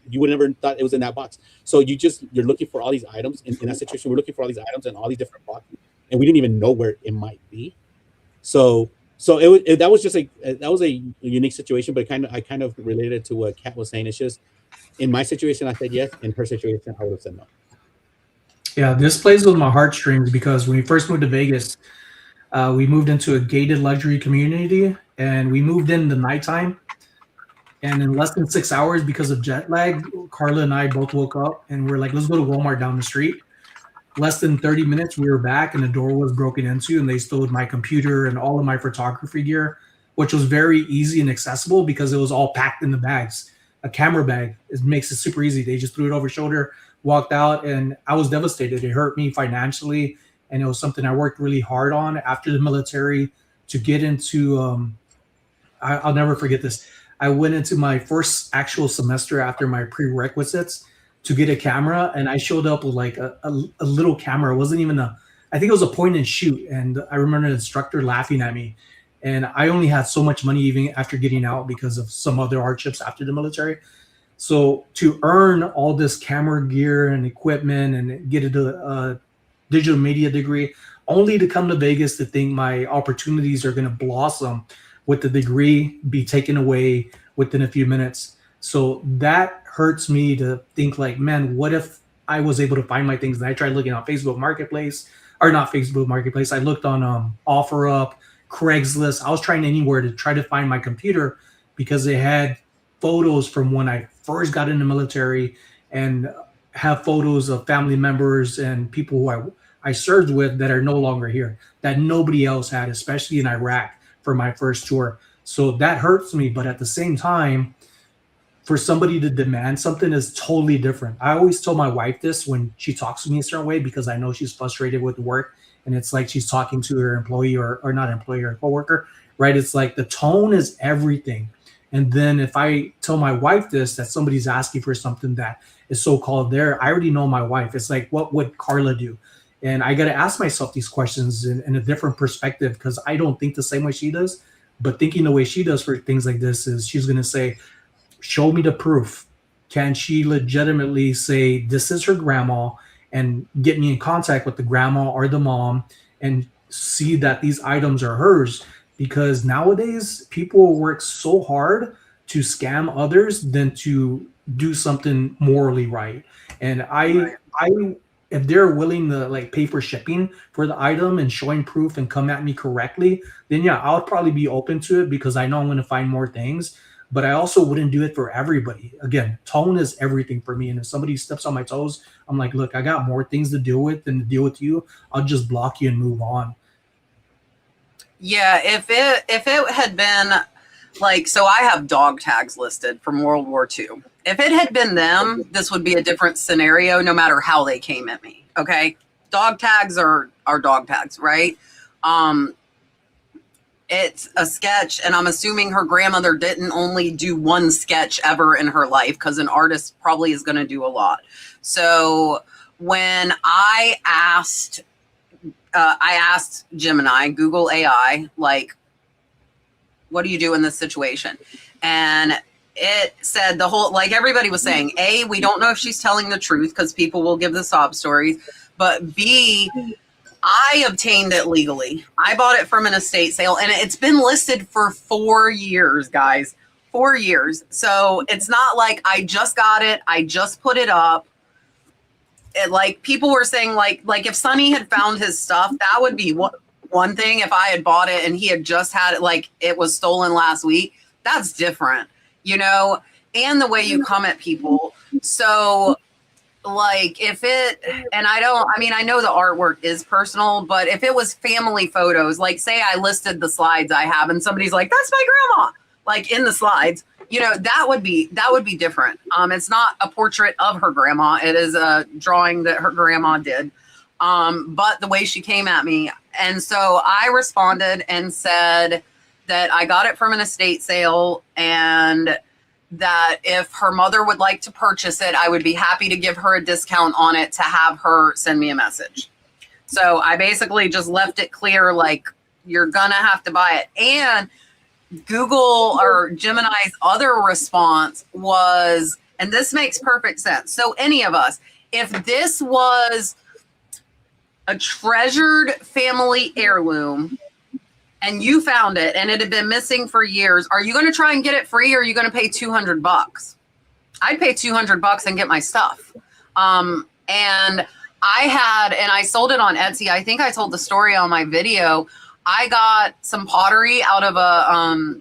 you would never thought it was in that box. So you're looking for all these items. In that situation, we're looking for all these items in all these different boxes, and we didn't even know where it might be. So that was a unique situation, but I kind of related to what Kat was saying. It's just in my situation, I said yes. In her situation, I would have said no. Yeah, this plays with my heartstrings because when we first moved to Vegas, we moved into a gated luxury community, and we moved in the nighttime. And in less than 6 hours, because of jet lag, Carla and I both woke up and we're like, let's go to Walmart down the street. Less than 30 minutes, we were back and the door was broken into, and they stole my computer and all of my photography gear, which was very easy and accessible because it was all packed in the bags. A camera bag, it makes it super easy. They just threw it over shoulder, walked out, and I was devastated. It hurt me financially, and it was something I worked really hard on after the military to get into. I'll never forget this. I went into my first actual semester after my prerequisites to get a camera, and I showed up with like a little camera. It wasn't even I think it was a point and shoot, and I remember an instructor laughing at me. And I only had so much money even after getting out because of some other hardships after the military. So to earn all this camera gear and equipment and get a digital media degree, only to come to Vegas to think my opportunities are going to blossom with the degree be taken away within a few minutes. So that hurts me to think like, man, what if I was able to find my things? And I tried looking on Facebook Marketplace, or not Facebook Marketplace. I looked on OfferUp, Craigslist. I was trying anywhere to try to find my computer because they had photos from when I first got in the military and have photos of family members and people who I served with that are no longer here, that nobody else had, especially in Iraq for my first tour. So that hurts me. But at the same time, for somebody to demand something is totally different. I always tell my wife this when she talks to me a certain way, because I know she's frustrated with work and it's like she's talking to her employee or not employee or coworker, right? It's like the tone is everything. And then if I tell my wife this, that somebody's asking for something that is so-called there, I already know my wife. It's like, what would Carla do? And I got to ask myself these questions in a different perspective, because I don't think the same way she does. But thinking the way she does for things like this is she's going to say, show me the proof. Can she legitimately say this is her grandma and get me in contact with the grandma or the mom and see that these items are hers? Because nowadays people work so hard to scam others than to do something morally right. And I if they're willing to like pay for shipping for the item and showing proof and come at me correctly, then yeah, I'll probably be open to it because I know I'm going to find more things. But I also wouldn't do it for everybody. Again, tone is everything for me. And if somebody steps on my toes, I'm like, look, I got more things to deal with than to deal with you. I'll just block you and move on. Yeah, if it had been like, so I have dog tags listed from World War II. If it had been them, this would be a different scenario, no matter how they came at me. Okay, dog tags are dog tags, right? It's a sketch, and I'm assuming her grandmother didn't only do one sketch ever in her life, because an artist probably is going to do a lot. So when I asked Gemini, Google AI, like, what do you do in this situation? And it said the whole, like everybody was saying, A, we don't know if she's telling the truth because people will give the sob stories, but B, I obtained it legally. I bought it from an estate sale, and it's been listed for 4 years, guys. 4 years. So it's not like I just got it. I just put it up. Like people were saying, like if Sonny had found his stuff, that would be one thing. If I had bought it and he had just had it, like it was stolen last week, that's different, you know, and the way you come at people. So like if it, and I know the artwork is personal, but if it was family photos, like say I listed the slides I have and somebody's like, that's my grandma, like in the slides, you know, that would be different. It's not a portrait of her grandma. It is a drawing that her grandma did. But the way she came at me. And so I responded and said that I got it from an estate sale and that if her mother would like to purchase it, I would be happy to give her a discount on it to have her send me a message. So I basically just left it clear, like, you're gonna have to buy it. And Google or Gemini's other response was, and this makes perfect sense. So any of us, if this was a treasured family heirloom and you found it and it had been missing for years, are you going to try and get it free, or are you going to pay $200? I'd pay $200 and get my stuff. And I sold it on Etsy. I think I told the story on my video. I got some pottery out of a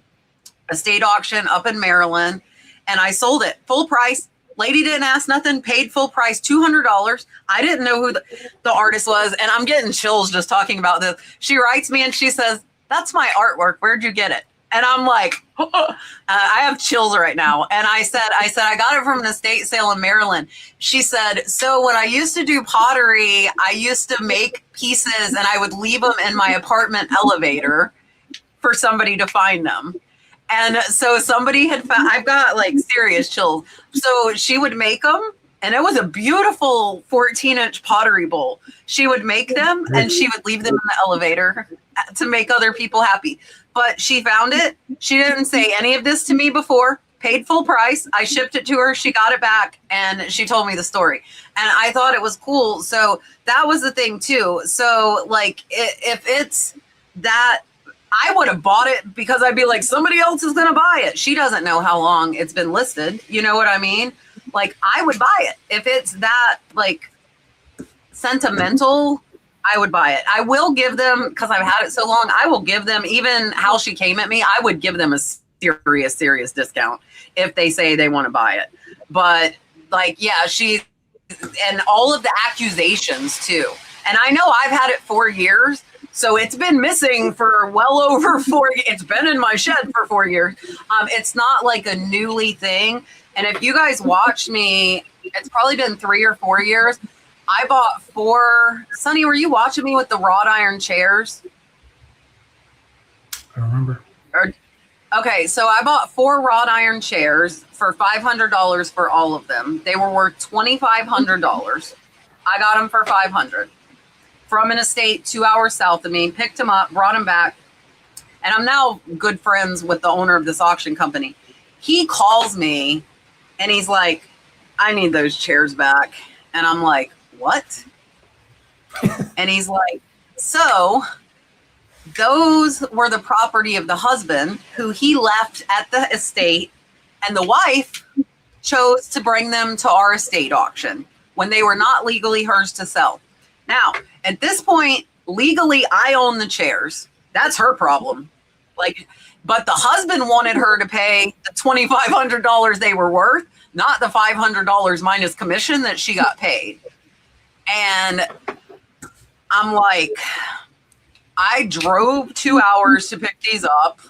estate auction up in Maryland, and I sold it full price. Lady didn't ask nothing, paid full price, $200. I didn't know who the artist was, and I'm getting chills just talking about this. She writes me and she says, "That's my artwork. Where'd you get it?" And I'm like, I have chills right now. And I said, I got it from an estate sale in Maryland. She said, so when I used to do pottery, I used to make pieces and I would leave them in my apartment elevator for somebody to find them. And so somebody had found, I've got like serious chills. So she would make them, and it was a beautiful 14-inch pottery bowl. She would make them and she would leave them in the elevator to make other people happy. But she found it. She didn't say any of this to me before. paid full price. I shipped it to her. She got it back and she told me the story. And I thought it was cool. So that was the thing too. So like if it's that, I would have bought it because I'd be like, somebody else is going to buy it. She doesn't know how long it's been listed. You know what I mean? Like I would buy it. If it's that like sentimental, I would buy it. I will give them, because I've had it so long, I will give them, even how she came at me, I would give them a serious discount if they say they want to buy it. But like, yeah, and all of the accusations too. And I know I've had it 4 years, so it's been missing for well over 4 years. It's been in my shed for 4 years. It's not like a newly thing. And if you guys watched me, it's probably been 3 or 4 years. I bought 4. Sonny, were you watching me with the wrought iron chairs? I remember. Okay, so I bought 4 wrought iron chairs for $500 for all of them. They were worth $2,500. I got them for $500 from an estate 2 hours south of me. Picked them up, brought them back, and I'm now good friends with the owner of this auction company. He calls me, and he's like, "I need those chairs back," and I'm like, "What?" And he's like, "So those were the property of the husband who he left at the estate, and the wife chose to bring them to our estate auction when they were not legally hers to sell. Now, at this point, legally, I own the chairs. That's her problem. Like, but the husband wanted her to pay the $2,500 they were worth, not the $500 minus commission that she got paid." And I'm like, I drove 2 hours to pick these up.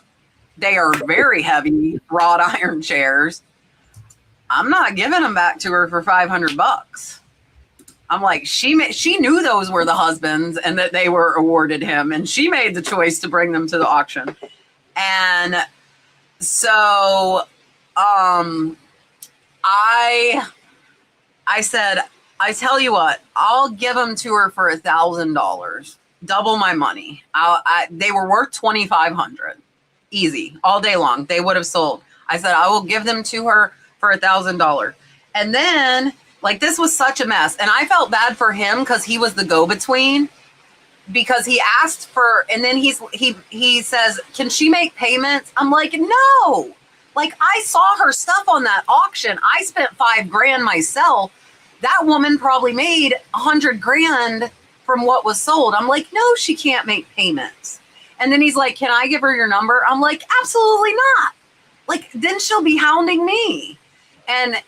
They are very heavy wrought iron chairs. I'm not giving them back to her for $500. I'm like, she knew those were the husband's and that they were awarded him, and she made the choice to bring them to the auction. And so I said, I tell you what, I'll give them to her for $1,000, double my money. They were worth $2,500, easy, all day long. They would have sold. I said, I will give them to her for $1,000. And then, like, this was such a mess, and I felt bad for him because he was the go-between. Because he asked for, and then he says, "Can she make payments?" I'm like, no. Like, I saw her stuff on that auction. I spent $5,000 myself. That woman probably made $100,000 from what was sold. I'm like, no, she can't make payments. And then he's like, "Can I give her your number?" I'm like, absolutely not. Like, then she'll be hounding me. And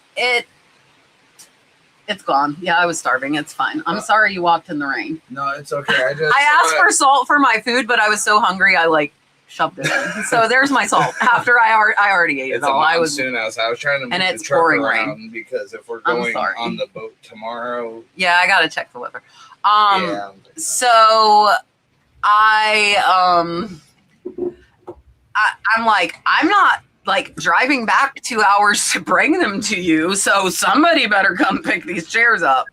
it's gone. Yeah, I was starving. It's fine. I'm sorry you walked in the rain. No, it's okay. I asked for salt for my food, but I was so hungry I like shoved it in. So there's my salt. After I already ate It's it all. a I was monsoon house. I was trying to move and the it's truck pouring around rain. because if we're I'm going sorry. on the boat tomorrow, yeah, I gotta check the weather. yeah. So I'm like, I'm not like driving back 2 hours to bring them to you, so somebody better come pick these chairs up.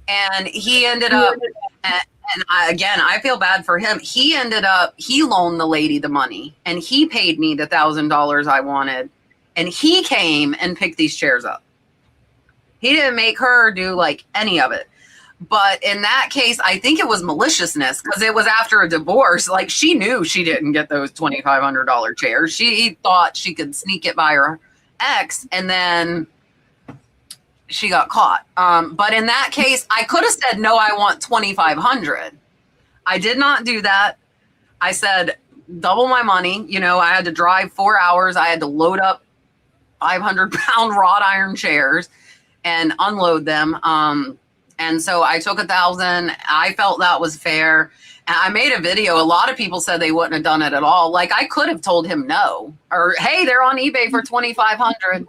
And he ended up, and I feel bad for him. He loaned the lady the money, and he paid me the $1,000 I wanted, and he came and picked these chairs up. He didn't make her do like any of it. But in that case, I think it was maliciousness because it was after a divorce. Like, she knew she didn't get those $2,500 chairs. She thought she could sneak it by her ex, and then she got caught. But in that case, I could have said, no, I want $2,500. I did not do that. I said, double my money. You know, I had to drive 4 hours. I had to load up 500-pound wrought iron chairs and unload them. And so I took $1,000. I felt that was fair. And I made a video. A lot of people said they wouldn't have done it at all. Like, I could have told him no, or, hey, they're on eBay for $2,500.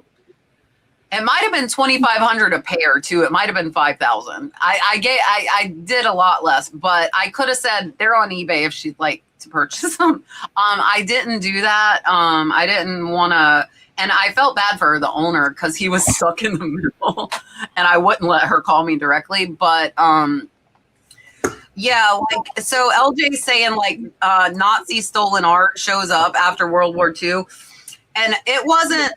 It might have been $2,500 a pair too. It might have been $5,000. I did a lot less, but I could have said they're on eBay if she'd like to purchase them. I didn't do that. I didn't want to. And I felt bad for the owner because he was stuck in the middle and I wouldn't let her call me directly. But yeah, like, so LJ's saying like Nazi stolen art shows up after World War II. And it wasn't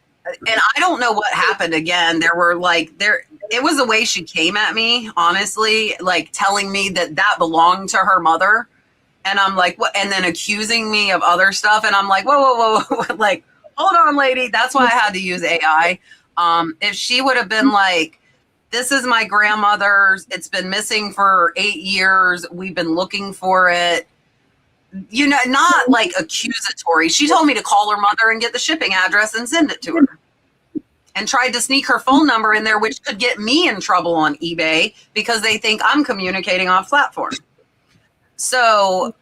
and I don't know what happened again. There were like, it was the way she came at me, honestly, like telling me that belonged to her mother. And I'm like, what? And then accusing me of other stuff. And I'm like, whoa. Like, hold on, lady. That's why I had to use AI. If she would have been like, this is my grandmother's, it's been missing for 8 years. We've been looking for it. You know, not like accusatory. She told me to call her mother and get the shipping address and send it to her. And tried to sneak her phone number in there, which could get me in trouble on eBay because they think I'm communicating off platform. So,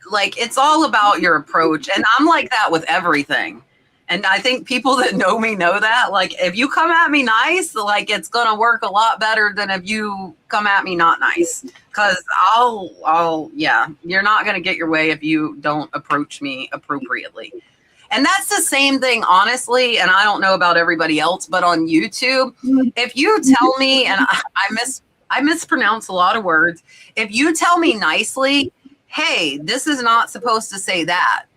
like, it's all about your approach. And I'm like that with everything. And I think people that know me know that. Like, if you come at me nice, like, it's going to work a lot better than if you come at me not nice. Because yeah, you're not going to get your way if you don't approach me appropriately. And that's the same thing, honestly, and I don't know about everybody else, but on YouTube, if you tell me, and I mispronounce a lot of words, if you tell me nicely, hey, this is not supposed to say that,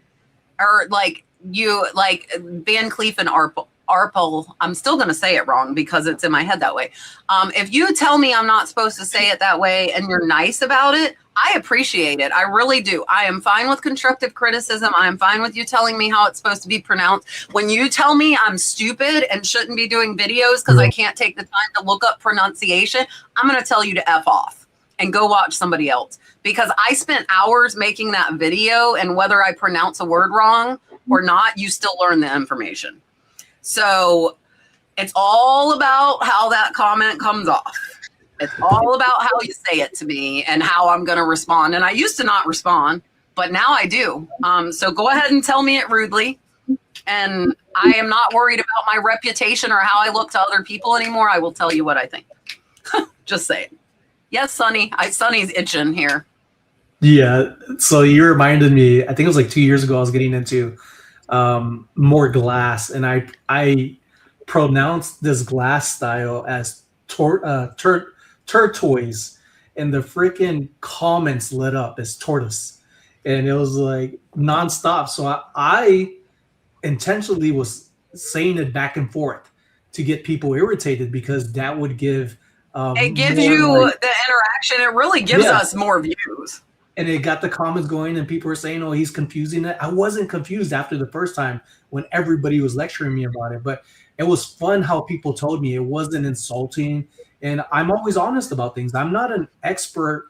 or like Van Cleef and Arpel, I'm still going to say it wrong because it's in my head that way. If you tell me I'm not supposed to say it that way and you're nice about it, I appreciate it. I really do. I am fine with constructive criticism. I am fine with you telling me how it's supposed to be pronounced. When you tell me I'm stupid and shouldn't be doing videos because I can't take the time to look up pronunciation, I'm going to tell you to F off and go watch somebody else, because I spent hours making that video, and whether I pronounce a word wrong or not, you still learn the information. So it's all about how that comment comes off. It's all about how you say it to me and how I'm going to respond. And I used to not respond, but now I do. So go ahead and tell me it rudely. And I am not worried about my reputation or how I look to other people anymore. I will tell you what I think. Just say it. Yes, Sonny. Sonny's itching here. Yeah. So you reminded me, I think it was like 2 years ago, I was getting into more glass. And I pronounced this glass style as turquoise, and the freaking comments lit up as tortoise, and it was like nonstop. So I intentionally was saying it back and forth to get people irritated, because that would give it gives you like, the interaction. It really gives us more views. And it got the comments going, and people were saying, oh, he's confusing it. I wasn't confused after the first time when everybody was lecturing me about it, but it was fun how people told me it wasn't insulting. And I'm always honest about things. I'm not an expert.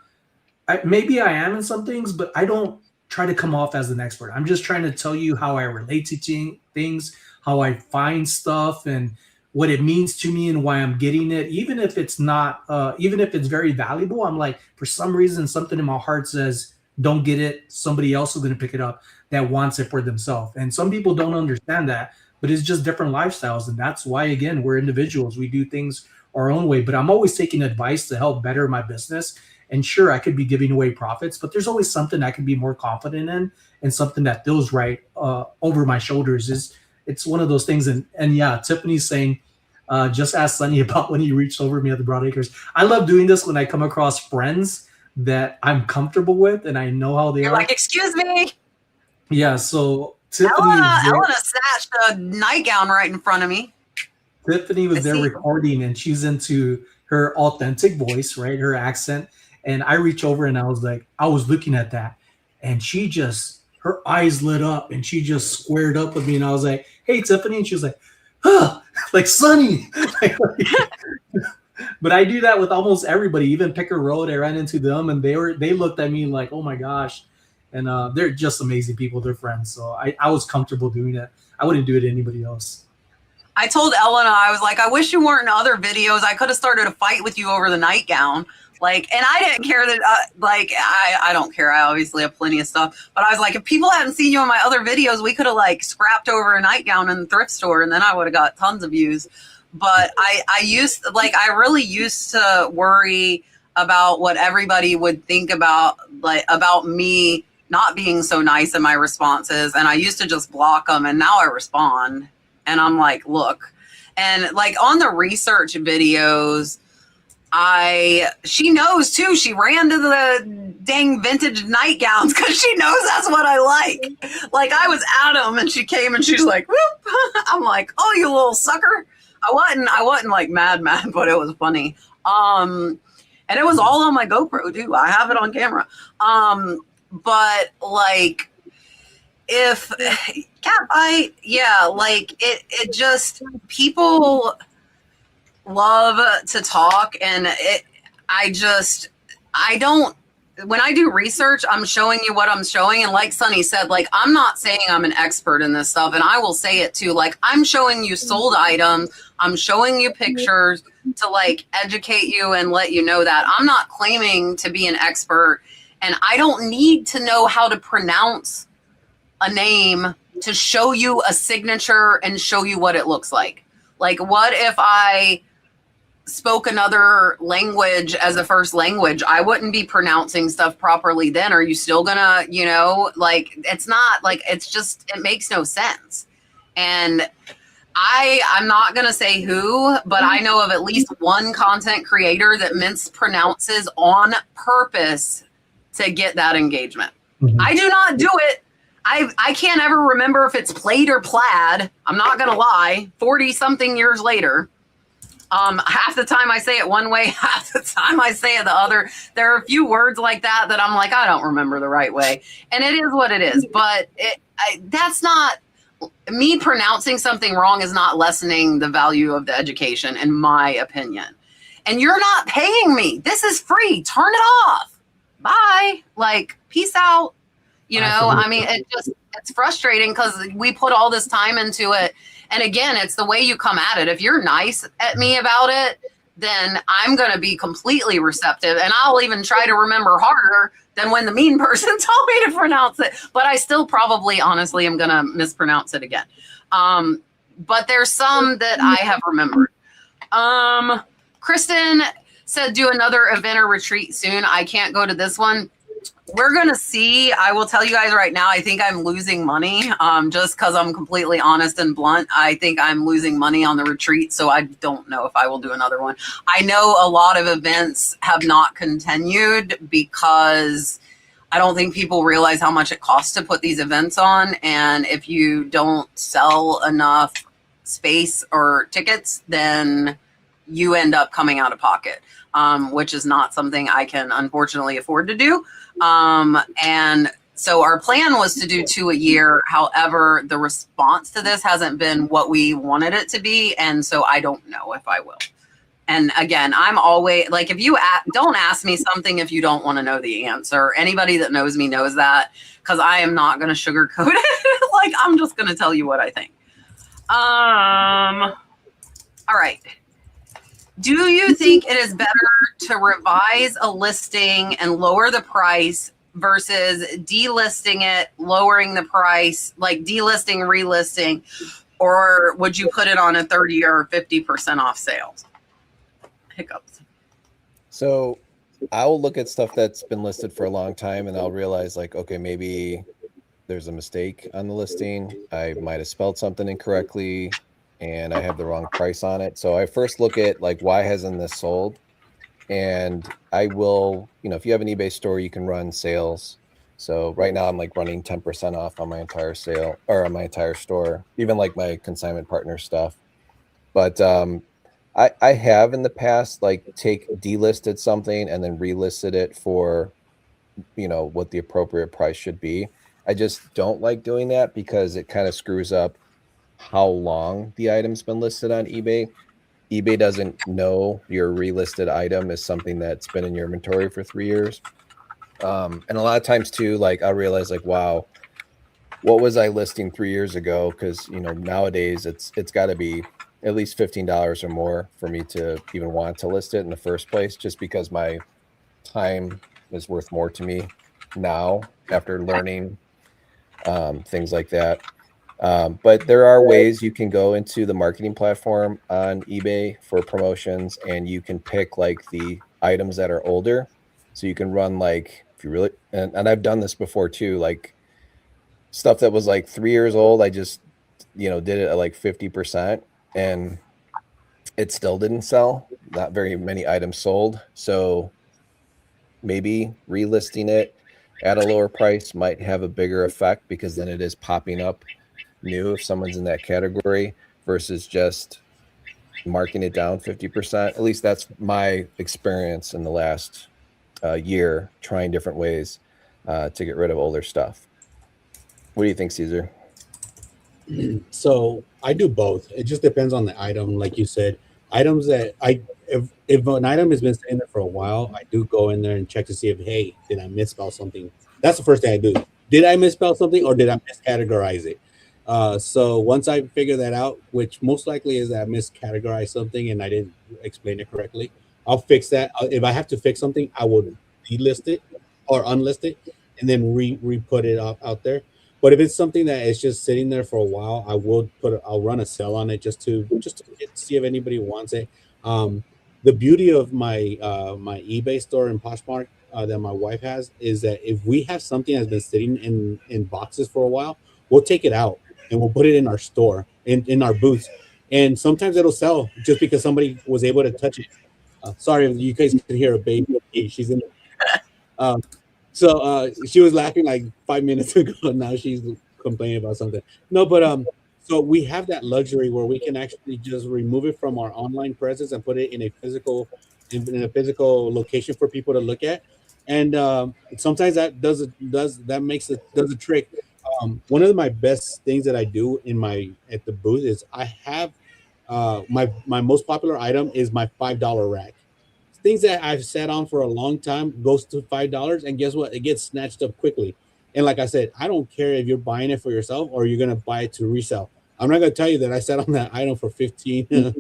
Maybe I am in some things, but I don't try to come off as an expert. I'm just trying to tell you how I relate to things, how I find stuff, and what it means to me and why I'm getting it. Even if it's not, even if it's very valuable, I'm like, for some reason, something in my heart says, don't get it. Somebody else is going to pick it up that wants it for themselves. And some people don't understand that, but it's just different lifestyles. And that's why, again, we're individuals. We do things our own way, but I'm always taking advice to help better my business. And sure, I could be giving away profits, but there's always something I can be more confident in, and something that feels right over my shoulders. It's one of those things. And yeah, Tiffany's saying, just ask Sonny about when he reached over me at the Broadacres. I love doing this when I come across friends that I'm comfortable with and I know how they You're are. like, excuse me. Yeah, so Tiffany Ella snatched a nightgown right in front of me. Tiffany was there recording, and she's into her authentic voice, right? Her accent. And I reach over and I was looking at that, and her eyes lit up and she just squared up with me. And I was like, hey, Tiffany. And she was like, huh, like Sonny. But I do that with almost everybody, even Picker Road. I ran into them and they looked at me like, oh my gosh. And they're just amazing people. They're friends. So I was comfortable doing it. I wouldn't do it to anybody else. I told Elena, I was like, I wish you weren't in other videos. I could have started a fight with you over the nightgown. Like, and I didn't care that, I don't care. I obviously have plenty of stuff. But I was like, if people hadn't seen you in my other videos, we could have like scrapped over a nightgown in the thrift store, and then I would have got tons of views. But I really used to worry about what everybody would think about me not being so nice in my responses. And I used to just block them, and now I respond. And I'm like, look, and like on the research videos, she knows too. She ran to the dang vintage nightgowns because she knows that's what I like. Like I was at them and she came and she's like, whoop. I'm like, oh, you little sucker. I wasn't like mad, but it was funny. And it was all on my GoPro too. I have it on camera. But like if cat fight, yeah, like it just people love to talk and I don't when I do research, I'm showing you what I'm showing. And like Sonny said, like, I'm not saying I'm an expert in this stuff. And I will say it too. Like, I'm showing you sold items. I'm showing you pictures to like educate you and let you know that I'm not claiming to be an expert. And I don't need to know how to pronounce a name to show you a signature and show you what it looks like. Like, what if I spoke another language as a first language? I wouldn't be pronouncing stuff properly then. Are you still gonna, you know, like, it's not like, it's just, it makes no sense. And I'm not gonna say who, but I know of at least one content creator that mispronounces on purpose to get that engagement. Mhm. I do not do it. I can't ever remember if it's plaid or plaid. I'm not gonna lie. 40 something years later, half the time I say it one way, half the time I say it the other. There are a few words like that that I'm like, I don't remember the right way, and it is what it is. But that's not me pronouncing something wrong is not lessening the value of the education, in my opinion. And you're not paying me. This is free. Turn it off. Bye. Like, peace out. You know, I mean, it's frustrating because we put all this time into it. And again, it's the way you come at it. If you're nice at me about it, then I'm going to be completely receptive. And I'll even try to remember harder than when the mean person told me to pronounce it. But I still probably, honestly, am going to mispronounce it again. But there's some that I have remembered. Kristen said do another event or retreat soon. I can't go to this one. We're going to see. I will tell you guys right now, I think I'm losing money, just because I'm completely honest and blunt. I think I'm losing money on the retreat, so I don't know if I will do another one. I know a lot of events have not continued because I don't think people realize how much it costs to put these events on. And if you don't sell enough space or tickets, then you end up coming out of pocket, which is not something I can unfortunately afford to do. And so our plan was to do 2 a year. However, the response to this hasn't been what we wanted it to be. And so I don't know if I will. And again, I'm always like, if you don't ask me something if you don't want to know the answer. Anybody that knows me knows that, because I am not going to sugarcoat it. Like, I'm just going to tell you what I think. All right. Do you think it is better to revise a listing and lower the price versus delisting it, lowering the price, like delisting, relisting, or would you put it on a 30 or 50% off sales? Hiccups. So I'll look at stuff that's been listed for a long time and I'll realize like, okay, maybe there's a mistake on the listing. I might have spelled something incorrectly and I have the wrong price on it. So I first look at like, why hasn't this sold? And I will, you know, if you have an eBay store, you can run sales. So right now I'm like running 10% off on my entire sale or on my entire store, even like my consignment partner stuff. But I have in the past, like delisted something and then relisted it for, you know, what the appropriate price should be. I just don't like doing that because it kind of screws up how long the item's been listed on eBay. eBay doesn't know your relisted item is something that's been in your inventory for 3 years. And a lot of times too, like I'll realize like, wow, what was I listing 3 years ago? Because, you know, nowadays it's got to be at least $15 or more for me to even want to list it in the first place, just because my time is worth more to me now after learning things like that. But there are ways you can go into the marketing platform on eBay for promotions and you can pick like the items that are older. So you can run like, if you really, and I've done this before too, like stuff that was like 3 years old. I just, you know, did it at like 50% and it still didn't sell. not very many items sold. So maybe relisting it at a lower price might have a bigger effect, because then it is popping up new if someone's in that category, versus just marking it down 50%. At least that's my experience in the last year, trying different ways to get rid of older stuff. What do you think, Cesar? So I do both. It just depends on the item, like you said. Items that if an item has been sitting there for a while, I do go in there and check to see if, hey, did I misspell something? That's the first thing I do. Did I misspell something, or did I miscategorize it? So once I figure that out, which most likely is that I miscategorized something and I didn't explain it correctly, I'll fix that. If I have to fix something, I would delist it or unlist it and then re-put it out there. But if it's something that is just sitting there for a while, I'll run a sale on it just to see if anybody wants it. The beauty of my my eBay store in Poshmark that my wife has is that if we have something that's been sitting in boxes for a while, we'll take it out and we'll put it in our store, in our booths, and sometimes it'll sell just because somebody was able to touch it. Sorry if you guys can hear a baby. She's in. Um, she was laughing like 5 minutes ago. Now she's complaining about something. No, but so we have that luxury where we can actually just remove it from our online presence and put it in a physical location for people to look at. And sometimes that does a trick. One of my best things that I do at the booth is I have my most popular item is my $5 rack. Things that I've sat on for a long time goes to $5, and guess what? It gets snatched up quickly. And like I said, I don't care if you're buying it for yourself or you're gonna buy it to resell. I'm not gonna tell you that I sat on that item for 15,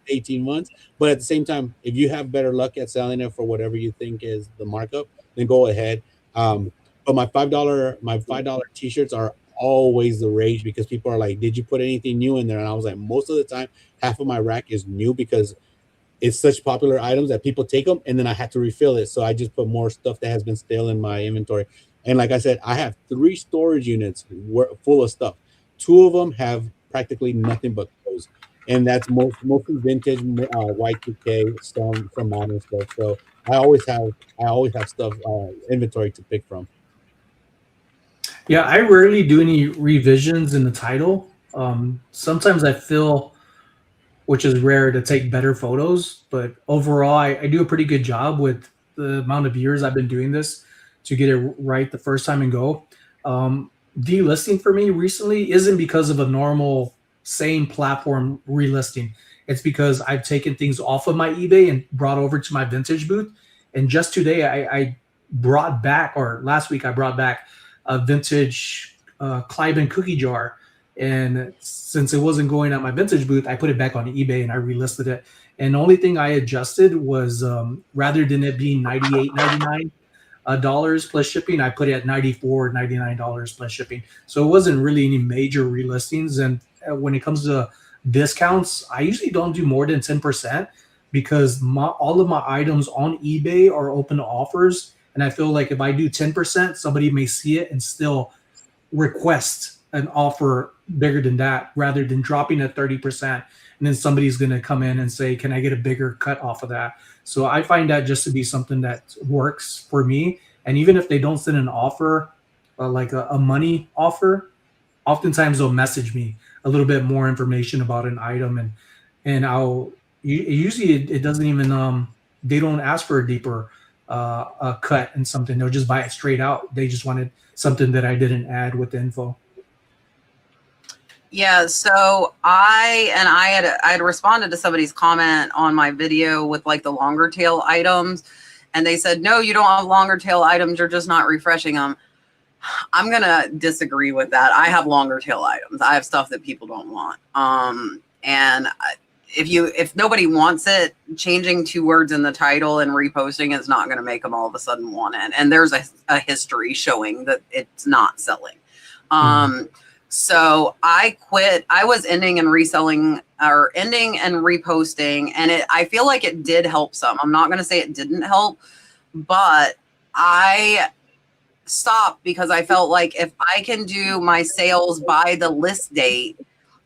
18 months, but at the same time, if you have better luck at selling it for whatever you think is the markup, then go ahead. But my $5 t-shirts are always the rage because people are like, "Did you put anything new in there?" And I was like, most of the time, half of my rack is new because it's such popular items that people take them, and then I have to refill it. So I just put more stuff that has been stale in my inventory. And like I said, I have 3 storage units full of stuff. 2 of them have practically nothing but clothes, and that's mostly vintage, Y2K, some modern stuff. So I always have stuff inventory to pick from. Yeah, I rarely do any revisions in the title. Sometimes I feel, which is rare, to take better photos, but overall, I do a pretty good job with the amount of years I've been doing this to get it right the first time and go. Delisting for me recently isn't because of a normal same platform relisting. It's because I've taken things off of my eBay and brought over to my vintage booth. And just today, I brought back, or last week, I brought back a vintage Cliven cookie jar. And since it wasn't going at my vintage booth, I put it back on eBay and I relisted it. And the only thing I adjusted was rather than it being $98.99 dollars plus shipping, I put it at $94.99 plus shipping. So it wasn't really any major relistings. And when it comes to discounts, I usually don't do more than 10% because all of my items on eBay are open to offers. And I feel like if I do 10%, somebody may see it and still request an offer bigger than that, rather than dropping at 30%. And then somebody's going to come in and say, can I get a bigger cut off of that? So I find that just to be something that works for me. And even if they don't send an offer, like a money offer, oftentimes they'll message me a little bit more information about an item. And usually it doesn't even, they don't ask for a deeper a cut and something. They'll just buy it straight out. They just wanted something that I didn't add with the info. Yeah, so I had responded to somebody's comment on my video with like the longer tail items, and they said, no, you don't have longer tail items, you're just not refreshing them. I'm gonna disagree with that. I have longer tail items. I have stuff that people don't want. And if nobody wants it, changing 2 words in the title and reposting is not going to make them all of a sudden want it. And there's a history showing that it's not selling. So I quit. I was ending and reposting, and I feel like it did help some. I'm not going to say it didn't help, but I stopped because I felt like if I can do my sales by the list date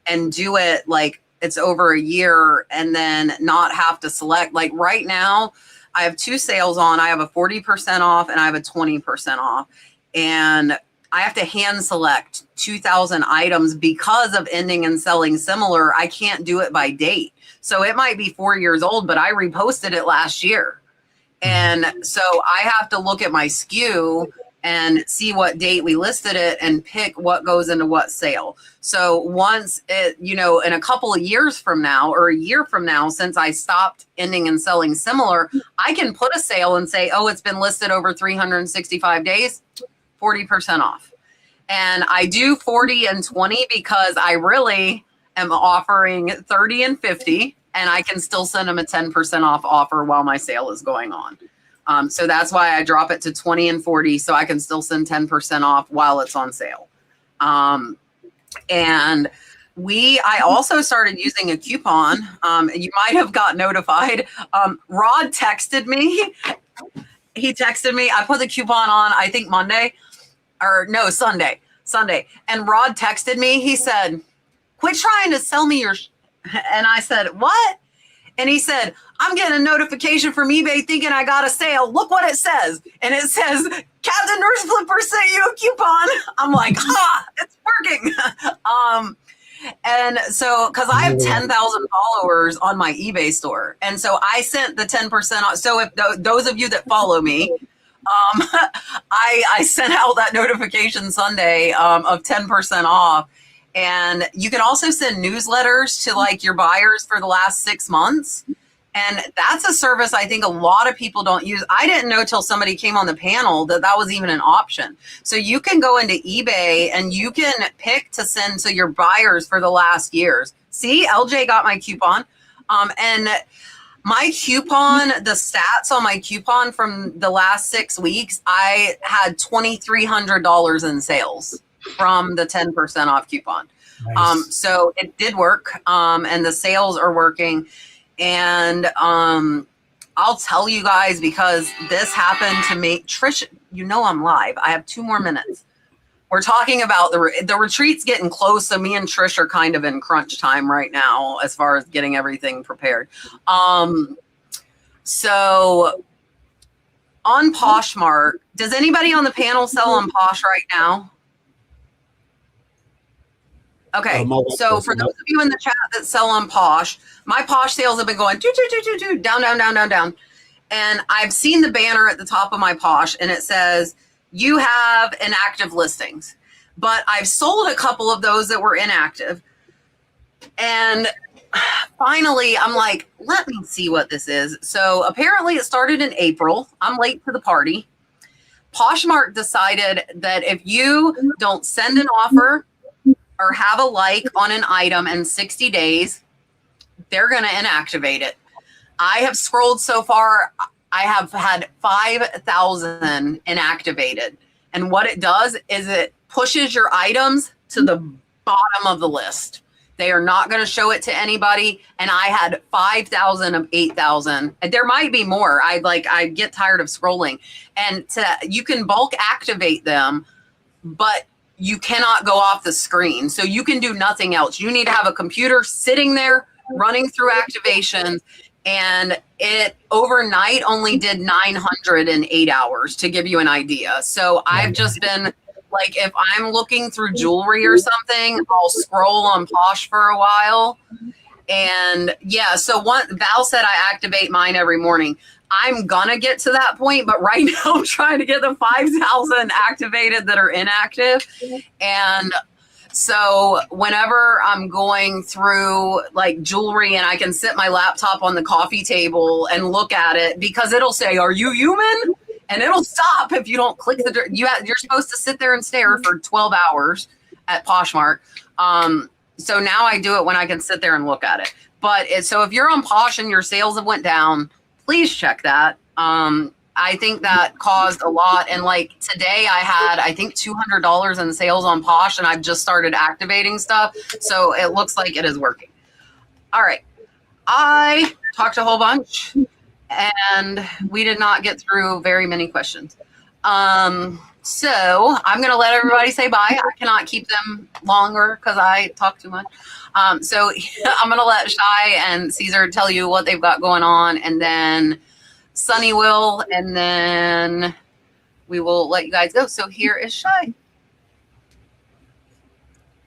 and do it like it's over a year and then not have to select. Like right now, I have 2 sales on. I have a 40% off and I have a 20% off. And I have to hand select 2,000 items because of ending and selling similar. I can't do it by date. So it might be 4 years old, but I reposted it last year. And so I have to look at my SKU and see what date we listed it and pick what goes into what sale. So once it, you know, in a couple of years from now or a year from now, since I stopped ending and selling similar, I can put a sale and say, oh, it's been listed over 365 days, 40% off. And I do 40 and 20 because I really am offering 30 and 50, and I can still send them a 10% off offer while my sale is going on. So that's why I drop it to 20 and 40 so I can still send 10% off while it's on sale. And I also started using a coupon. You might have got notified. Rod texted me. He texted me. I put the coupon on, I think Sunday. And Rod texted me. He said, quit trying to sell me your, and I said, what? And he said, I'm getting a notification from eBay thinking I got a sale. Look what it says. And it says, Captain Nurse Flipper sent you a coupon. I'm like, it's working. And so, because I have 10,000 followers on my eBay store. And so I sent the 10% off. So if those of you that follow me, I sent out that notification Sunday of 10% off. And you can also send newsletters to like your buyers for the last 6 months. And that's a service I think a lot of people don't use. I didn't know till somebody came on the panel that was even an option. So you can go into eBay and you can pick to send to your buyers for the last years. See, LJ got my coupon. And my coupon, the stats on my coupon from the last 6 weeks, I had $2,300 in sales from the 10% off coupon. Nice. So it did work, and the sales are working. And I'll tell you guys, because this happened to me. Trish, you know I'm live. I have 2 more minutes. We're talking about the retreat's getting close, so me and Trish are kind of in crunch time right now as far as getting everything prepared. So on Poshmark, does anybody on the panel sell on Posh right now? Okay, so for those of you in the chat that sell on Posh, my Posh sales have been going down. And I've seen the banner at the top of my Posh, and it says, you have inactive listings. But I've sold a couple of those that were inactive. And finally, I'm like, let me see what this is. So apparently it started in April. I'm late to the party. Poshmark decided that if you don't send an offer or have a like on an item in 60 days, they're going to inactivate it. I have scrolled so far. I have had 5,000 inactivated. And what it does is it pushes your items to the bottom of the list. They are not going to show it to anybody. And I had 5,000 of 8,000. There might be more. I get tired of scrolling. And you can bulk activate them, but you cannot go off the screen. So you can do nothing else. You need to have a computer sitting there running through activations. And it overnight only did 900 in 8 hours, to give you an idea. So I've just been like, if I'm looking through jewelry or something, I'll scroll on Posh for a while. And yeah, so Val said I activate mine every morning. I'm gonna get to that point, but right now I'm trying to get the 5,000 activated that are inactive. And so whenever I'm going through like jewelry and I can sit my laptop on the coffee table and look at it, because it'll say, are you human? And it'll stop if you don't click you're supposed to sit there and stare for 12 hours at Poshmark. So now I do it when I can sit there and look at it. But so if you're on Posh and your sales have went down, please check that. I think that caused a lot. And like today I had, I think $200 in sales on Posh, and I've just started activating stuff. So it looks like it is working. All right. I talked a whole bunch and we did not get through very many questions. So I'm gonna let everybody say bye. I cannot keep them longer because I talk too much. So I'm gonna let Shy and Caesar tell you what they've got going on, and then Sonny will, and then we will let you guys go. So here is Shy.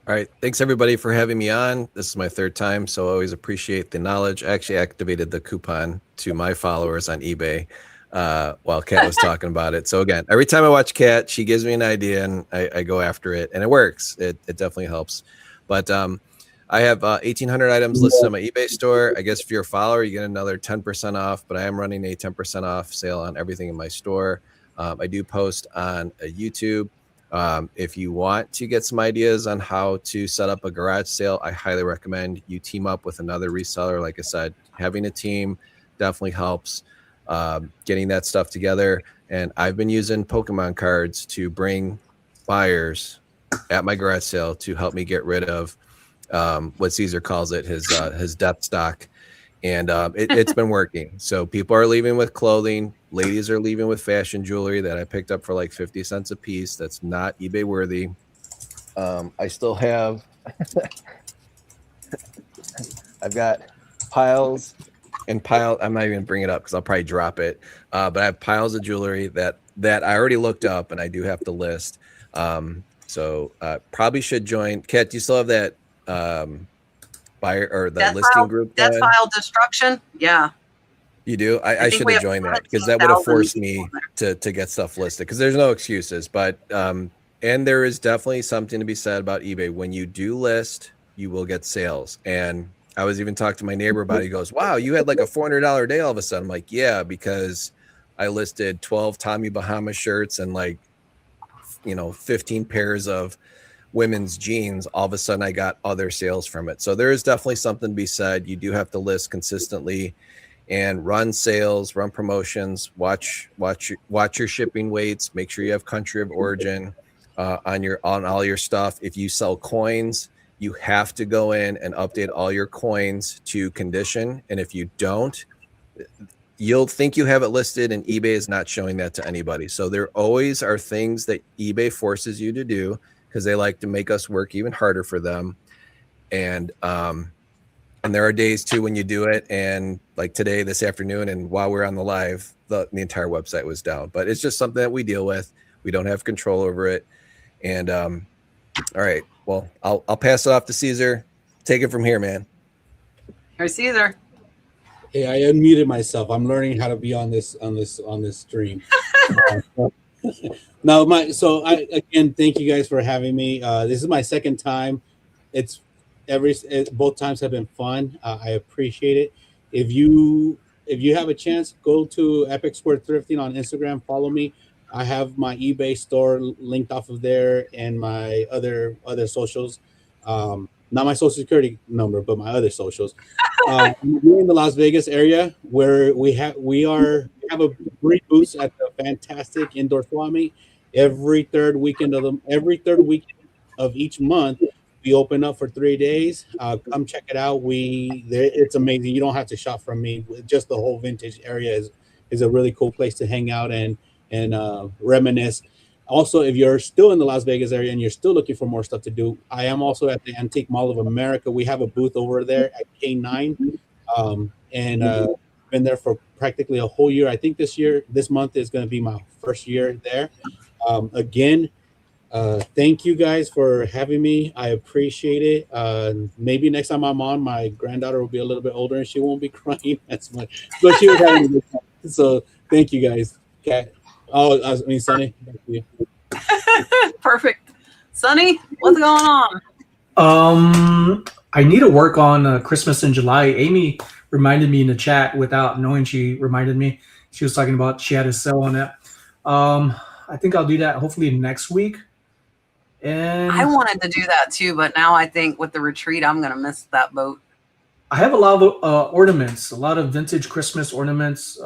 All right. Thanks everybody for having me on. This is my third time, so I always appreciate the knowledge. I actually activated the coupon to my followers on eBay while Kat was talking about it. So again, every time I watch Kat, she gives me an idea and I go after it, and it works. It definitely helps. But I have 1,800 items listed on my eBay store. I guess if you're a follower, you get another 10% off, but I am running a 10% off sale on everything in my store. I do post on YouTube. If you want to get some ideas on how to set up a garage sale, I highly recommend you team up with another reseller. Like I said, having a team definitely helps getting that stuff together. And I've been using Pokemon cards to bring buyers at my garage sale to help me get rid of what Cesar calls it, his depth stock. And it's been working. So people are leaving with clothing. Ladies are leaving with fashion jewelry that I picked up for like 50 cents a piece. That's not eBay worthy. I still have, I've got piles and piles. I'm not even gonna bring it up because I'll probably drop it. But I have piles of jewelry that I already looked up and I do have to list. So probably should join. Kat, do you still have that buyer or the Death listing file, group? Death file destruction. Yeah. You do? I should have joined that because that would have forced me to get stuff listed because there's no excuses. But and there is definitely something to be said about eBay. When you do list, you will get sales. And I was even talking to my neighbor about it. He goes, wow, you had like a $400 day all of a sudden. I'm like, yeah, because I listed 12 Tommy Bahama shirts and like, 15 pairs of women's jeans. All of a sudden I got other sales from it. So there is definitely something to be said. You do have to list consistently and run sales, run promotions, watch your shipping weights, make sure you have country of origin on all your stuff. If you sell coins, you have to go in and update all your coins to condition. And if you don't, you'll think you have it listed and eBay is not showing that to anybody. So there always are things that eBay forces you to do because they like to make us work even harder for them. And there are days too when you do it, and like today, this afternoon, and while we're on the live, the entire website was down. But it's just something that we deal with. We don't have control over it. And all right, well, I'll pass it off to Cesar. Take it from here, man. Here's Caesar. Hey, I unmuted myself. I'm learning how to be on this stream. So again, thank you guys for having me. This is my second time. Both times have been fun. I appreciate it. If you have a chance, go to Epic Square Thrifting on Instagram. Follow me. I have my eBay store linked off of there and my other socials. Not my social security number, but my other socials. We're in the Las Vegas area where we have a great booth at the fantastic indoor swap meet. Every third weekend of each month, we open up for 3 days. Come check it out. It's amazing. You don't have to shop from me. Just the whole vintage area is a really cool place to hang out and reminisce. Also, if you're still in the Las Vegas area and you're still looking for more stuff to do, I am also at the Antique Mall of America. We have a booth over there at K9, and been there for practically a whole year. I think this month is going to be my first year there. Again, thank you guys for having me. I appreciate it. Maybe next time I'm on, my granddaughter will be a little bit older and she won't be crying as much. But she was having a good time. So thank you guys. Kat. Sonny. Back to you. Perfect. Sonny, what's going on? I need to work on Christmas in July. Amy reminded me in the chat without knowing she reminded me. She was talking about she had a sale on it. I think I'll do that hopefully next week. And I wanted to do that too, but now I think with the retreat, I'm going to miss that boat. I have a lot of ornaments, a lot of vintage Christmas ornaments,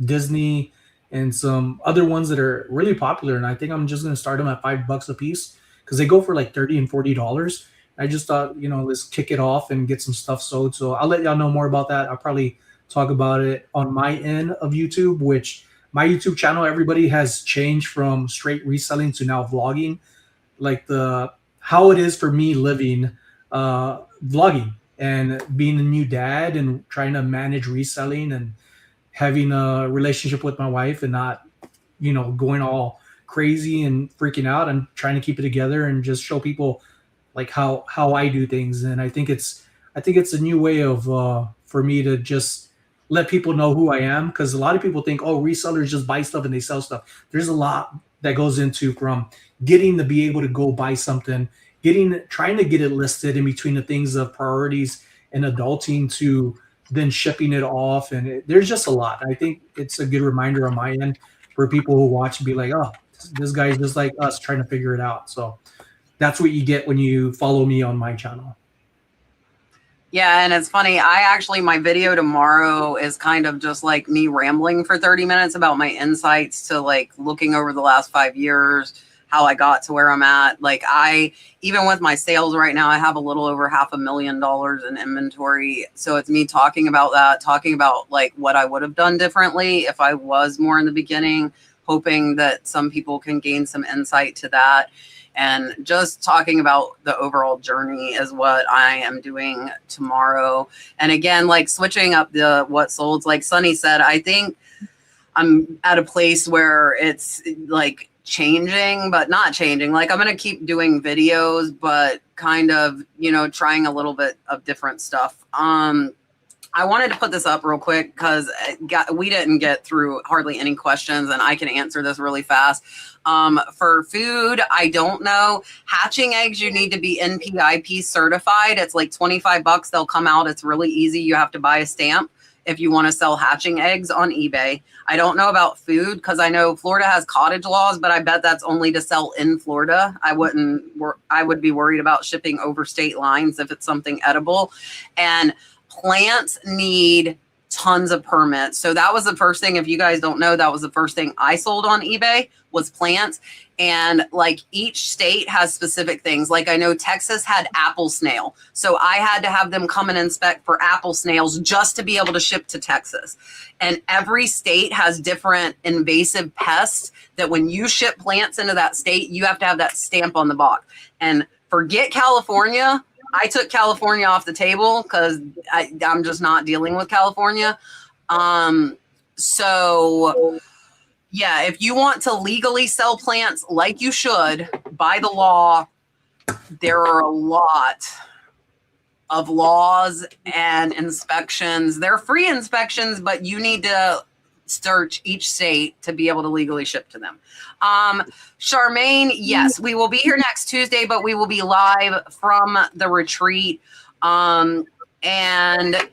Disney, and some other ones that are really popular. And I think I'm just going to start them at $5 a piece because they go for like $30 and $40. I just thought, let's kick it off and get some stuff sold. So I'll let y'all know more about that. I'll probably talk about it on my end of YouTube, which my YouTube channel, everybody has changed from straight reselling to now vlogging, like how it is for me living vlogging and being a new dad and trying to manage reselling and having a relationship with my wife and not, going all crazy and freaking out and trying to keep it together and just show people like how I do things. And I think it's a new way of for me to just let people know who I am, because a lot of people think, oh, resellers just buy stuff and they sell stuff. There's a lot that goes into from getting to be able to go buy something, trying to get it listed in between the things of priorities and adulting to then shipping it off. And there's just a lot. I think it's a good reminder on my end for people who watch and be like, oh, this guy's just like us trying to figure it out. So that's what you get when you follow me on my channel. Yeah, and it's funny. My video tomorrow is kind of just like me rambling for 30 minutes about my insights to like looking over the last 5 years, how I got to where I'm at. Like even with my sales right now, I have a little over $500,000 in inventory. So it's me talking about that, talking about like what I would have done differently if I was more in the beginning, hoping that some people can gain some insight to that. And just talking about the overall journey is what I am doing tomorrow. And again, like switching up the what solds, like Sonny said, I think I'm at a place where it's like changing, but not changing. Like I'm going to keep doing videos, but kind of, trying a little bit of different stuff. I wanted to put this up real quick because we didn't get through hardly any questions, and I can answer this really fast. For food, I don't know. Hatching eggs, you need to be NPIP certified. It's like $25. They'll come out. It's really easy. You have to buy a stamp if you want to sell hatching eggs on eBay. I don't know about food because I know Florida has cottage laws, but I bet that's only to sell in Florida. I would be worried about shipping over state lines if it's something edible. And plants need tons of permits. So that was the first thing. If you guys don't know, that was the first thing I sold on eBay was plants. And like each state has specific things. Like I know Texas had apple snail. So I had to have them come and inspect for apple snails just to be able to ship to Texas. And every state has different invasive pests that when you ship plants into that state, you have to have that stamp on the box. And forget California. I took California off the table because I'm just not dealing with California. So yeah, if you want to legally sell plants like you should by the law, there are a lot of laws and inspections. They're free inspections, but you need to search each state to be able to legally ship to them. Charmaine, yes, we will be here next Tuesday, but we will be live from the retreat. And the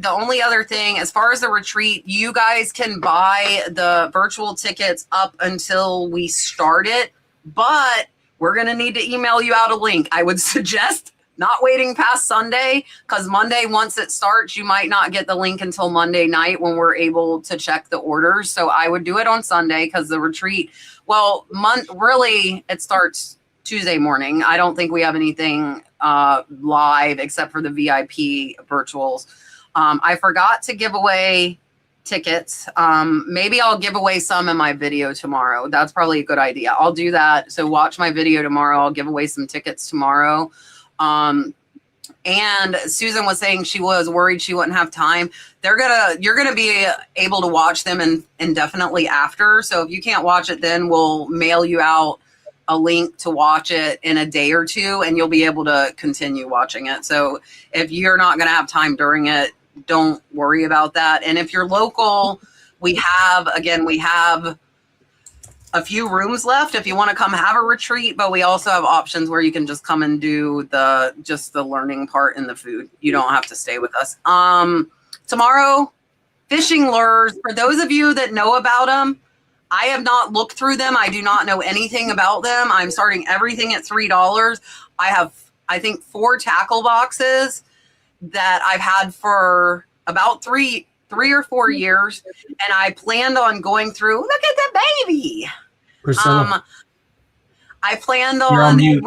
only other thing, as far as the retreat, you guys can buy the virtual tickets up until we start it, but we're going to need to email you out a link. I would suggest not waiting past Sunday, because Monday, once it starts, you might not get the link until Monday night when we're able to check the orders. So I would do it on Sunday because the retreat, really, it starts Tuesday morning. I don't think we have anything live except for the VIP virtuals. I forgot to give away tickets. Maybe I'll give away some in my video tomorrow. That's probably a good idea. I'll do that. So watch my video tomorrow. I'll give away some tickets tomorrow. And Susan was saying she was worried she wouldn't have time. You're gonna be able to watch them indefinitely after. So if you can't watch it, then we'll mail you out a link to watch it in a day or two, and you'll be able to continue watching it. So if you're not gonna have time during it, don't worry about that. And if you're local, we have a few rooms left if you want to come have a retreat, but we also have options where you can just come and do the learning part and the food. You don't have to stay with us. Tomorrow, fishing lures. For those of you that know about them, I have not looked through them. I do not know anything about them. I'm starting everything at $3. I have, I think, 4 tackle boxes that I've had for about three or 4 years, and I planned on going through. Look at the baby. Priscilla. I planned on. You're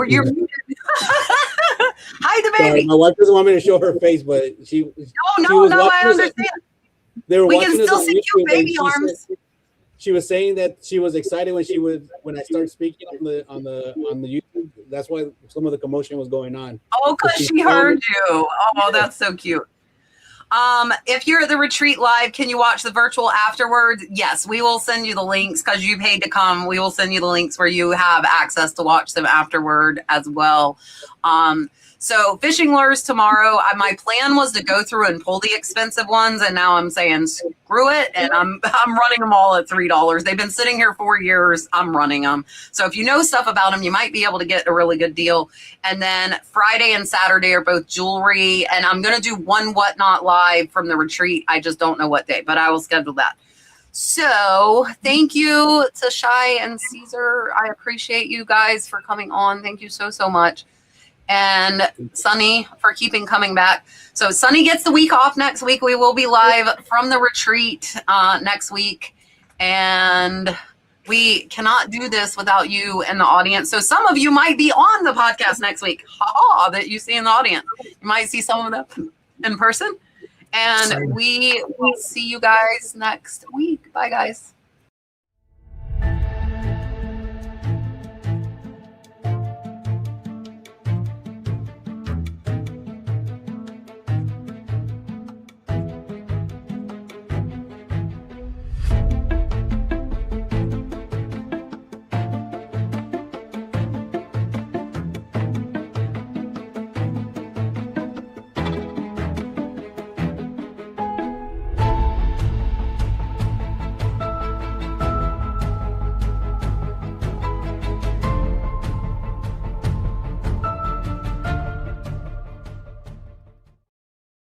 Hi, the baby. My wife doesn't want me to show her face, but she. No, I understand. they were We watching can us still on see you, YouTube, and baby she arms. said- she was saying that she was excited when I started speaking on the YouTube. That's why some of the commotion was going on. Oh, because She's she saying heard that- you. Oh, that's so cute. If you're at the retreat live, can you watch the virtual afterwards? Yes, we will send you the links because you paid to come. We will send you the links where you have access to watch them afterward as well. So fishing lures tomorrow. My plan was to go through and pull the expensive ones, and now I'm saying screw it, and I'm running them all at $3. They've been sitting here 4 years. I'm running them. So if you know stuff about them, you might be able to get a really good deal. And then Friday and Saturday are both jewelry, and I'm gonna do one Whatnot live from the retreat. I just don't know what day, but I will schedule that. So thank you to Chai and Cesar. I appreciate you guys for coming on. Thank you so much. And Sonny for keeping coming back. So Sonny gets the week off next week. We will be live from the retreat next week. And we cannot do this without you and the audience. So some of you might be on the podcast next week. Ha that you see in the audience. You might see some of them in person. And we will see you guys next week. Bye, guys.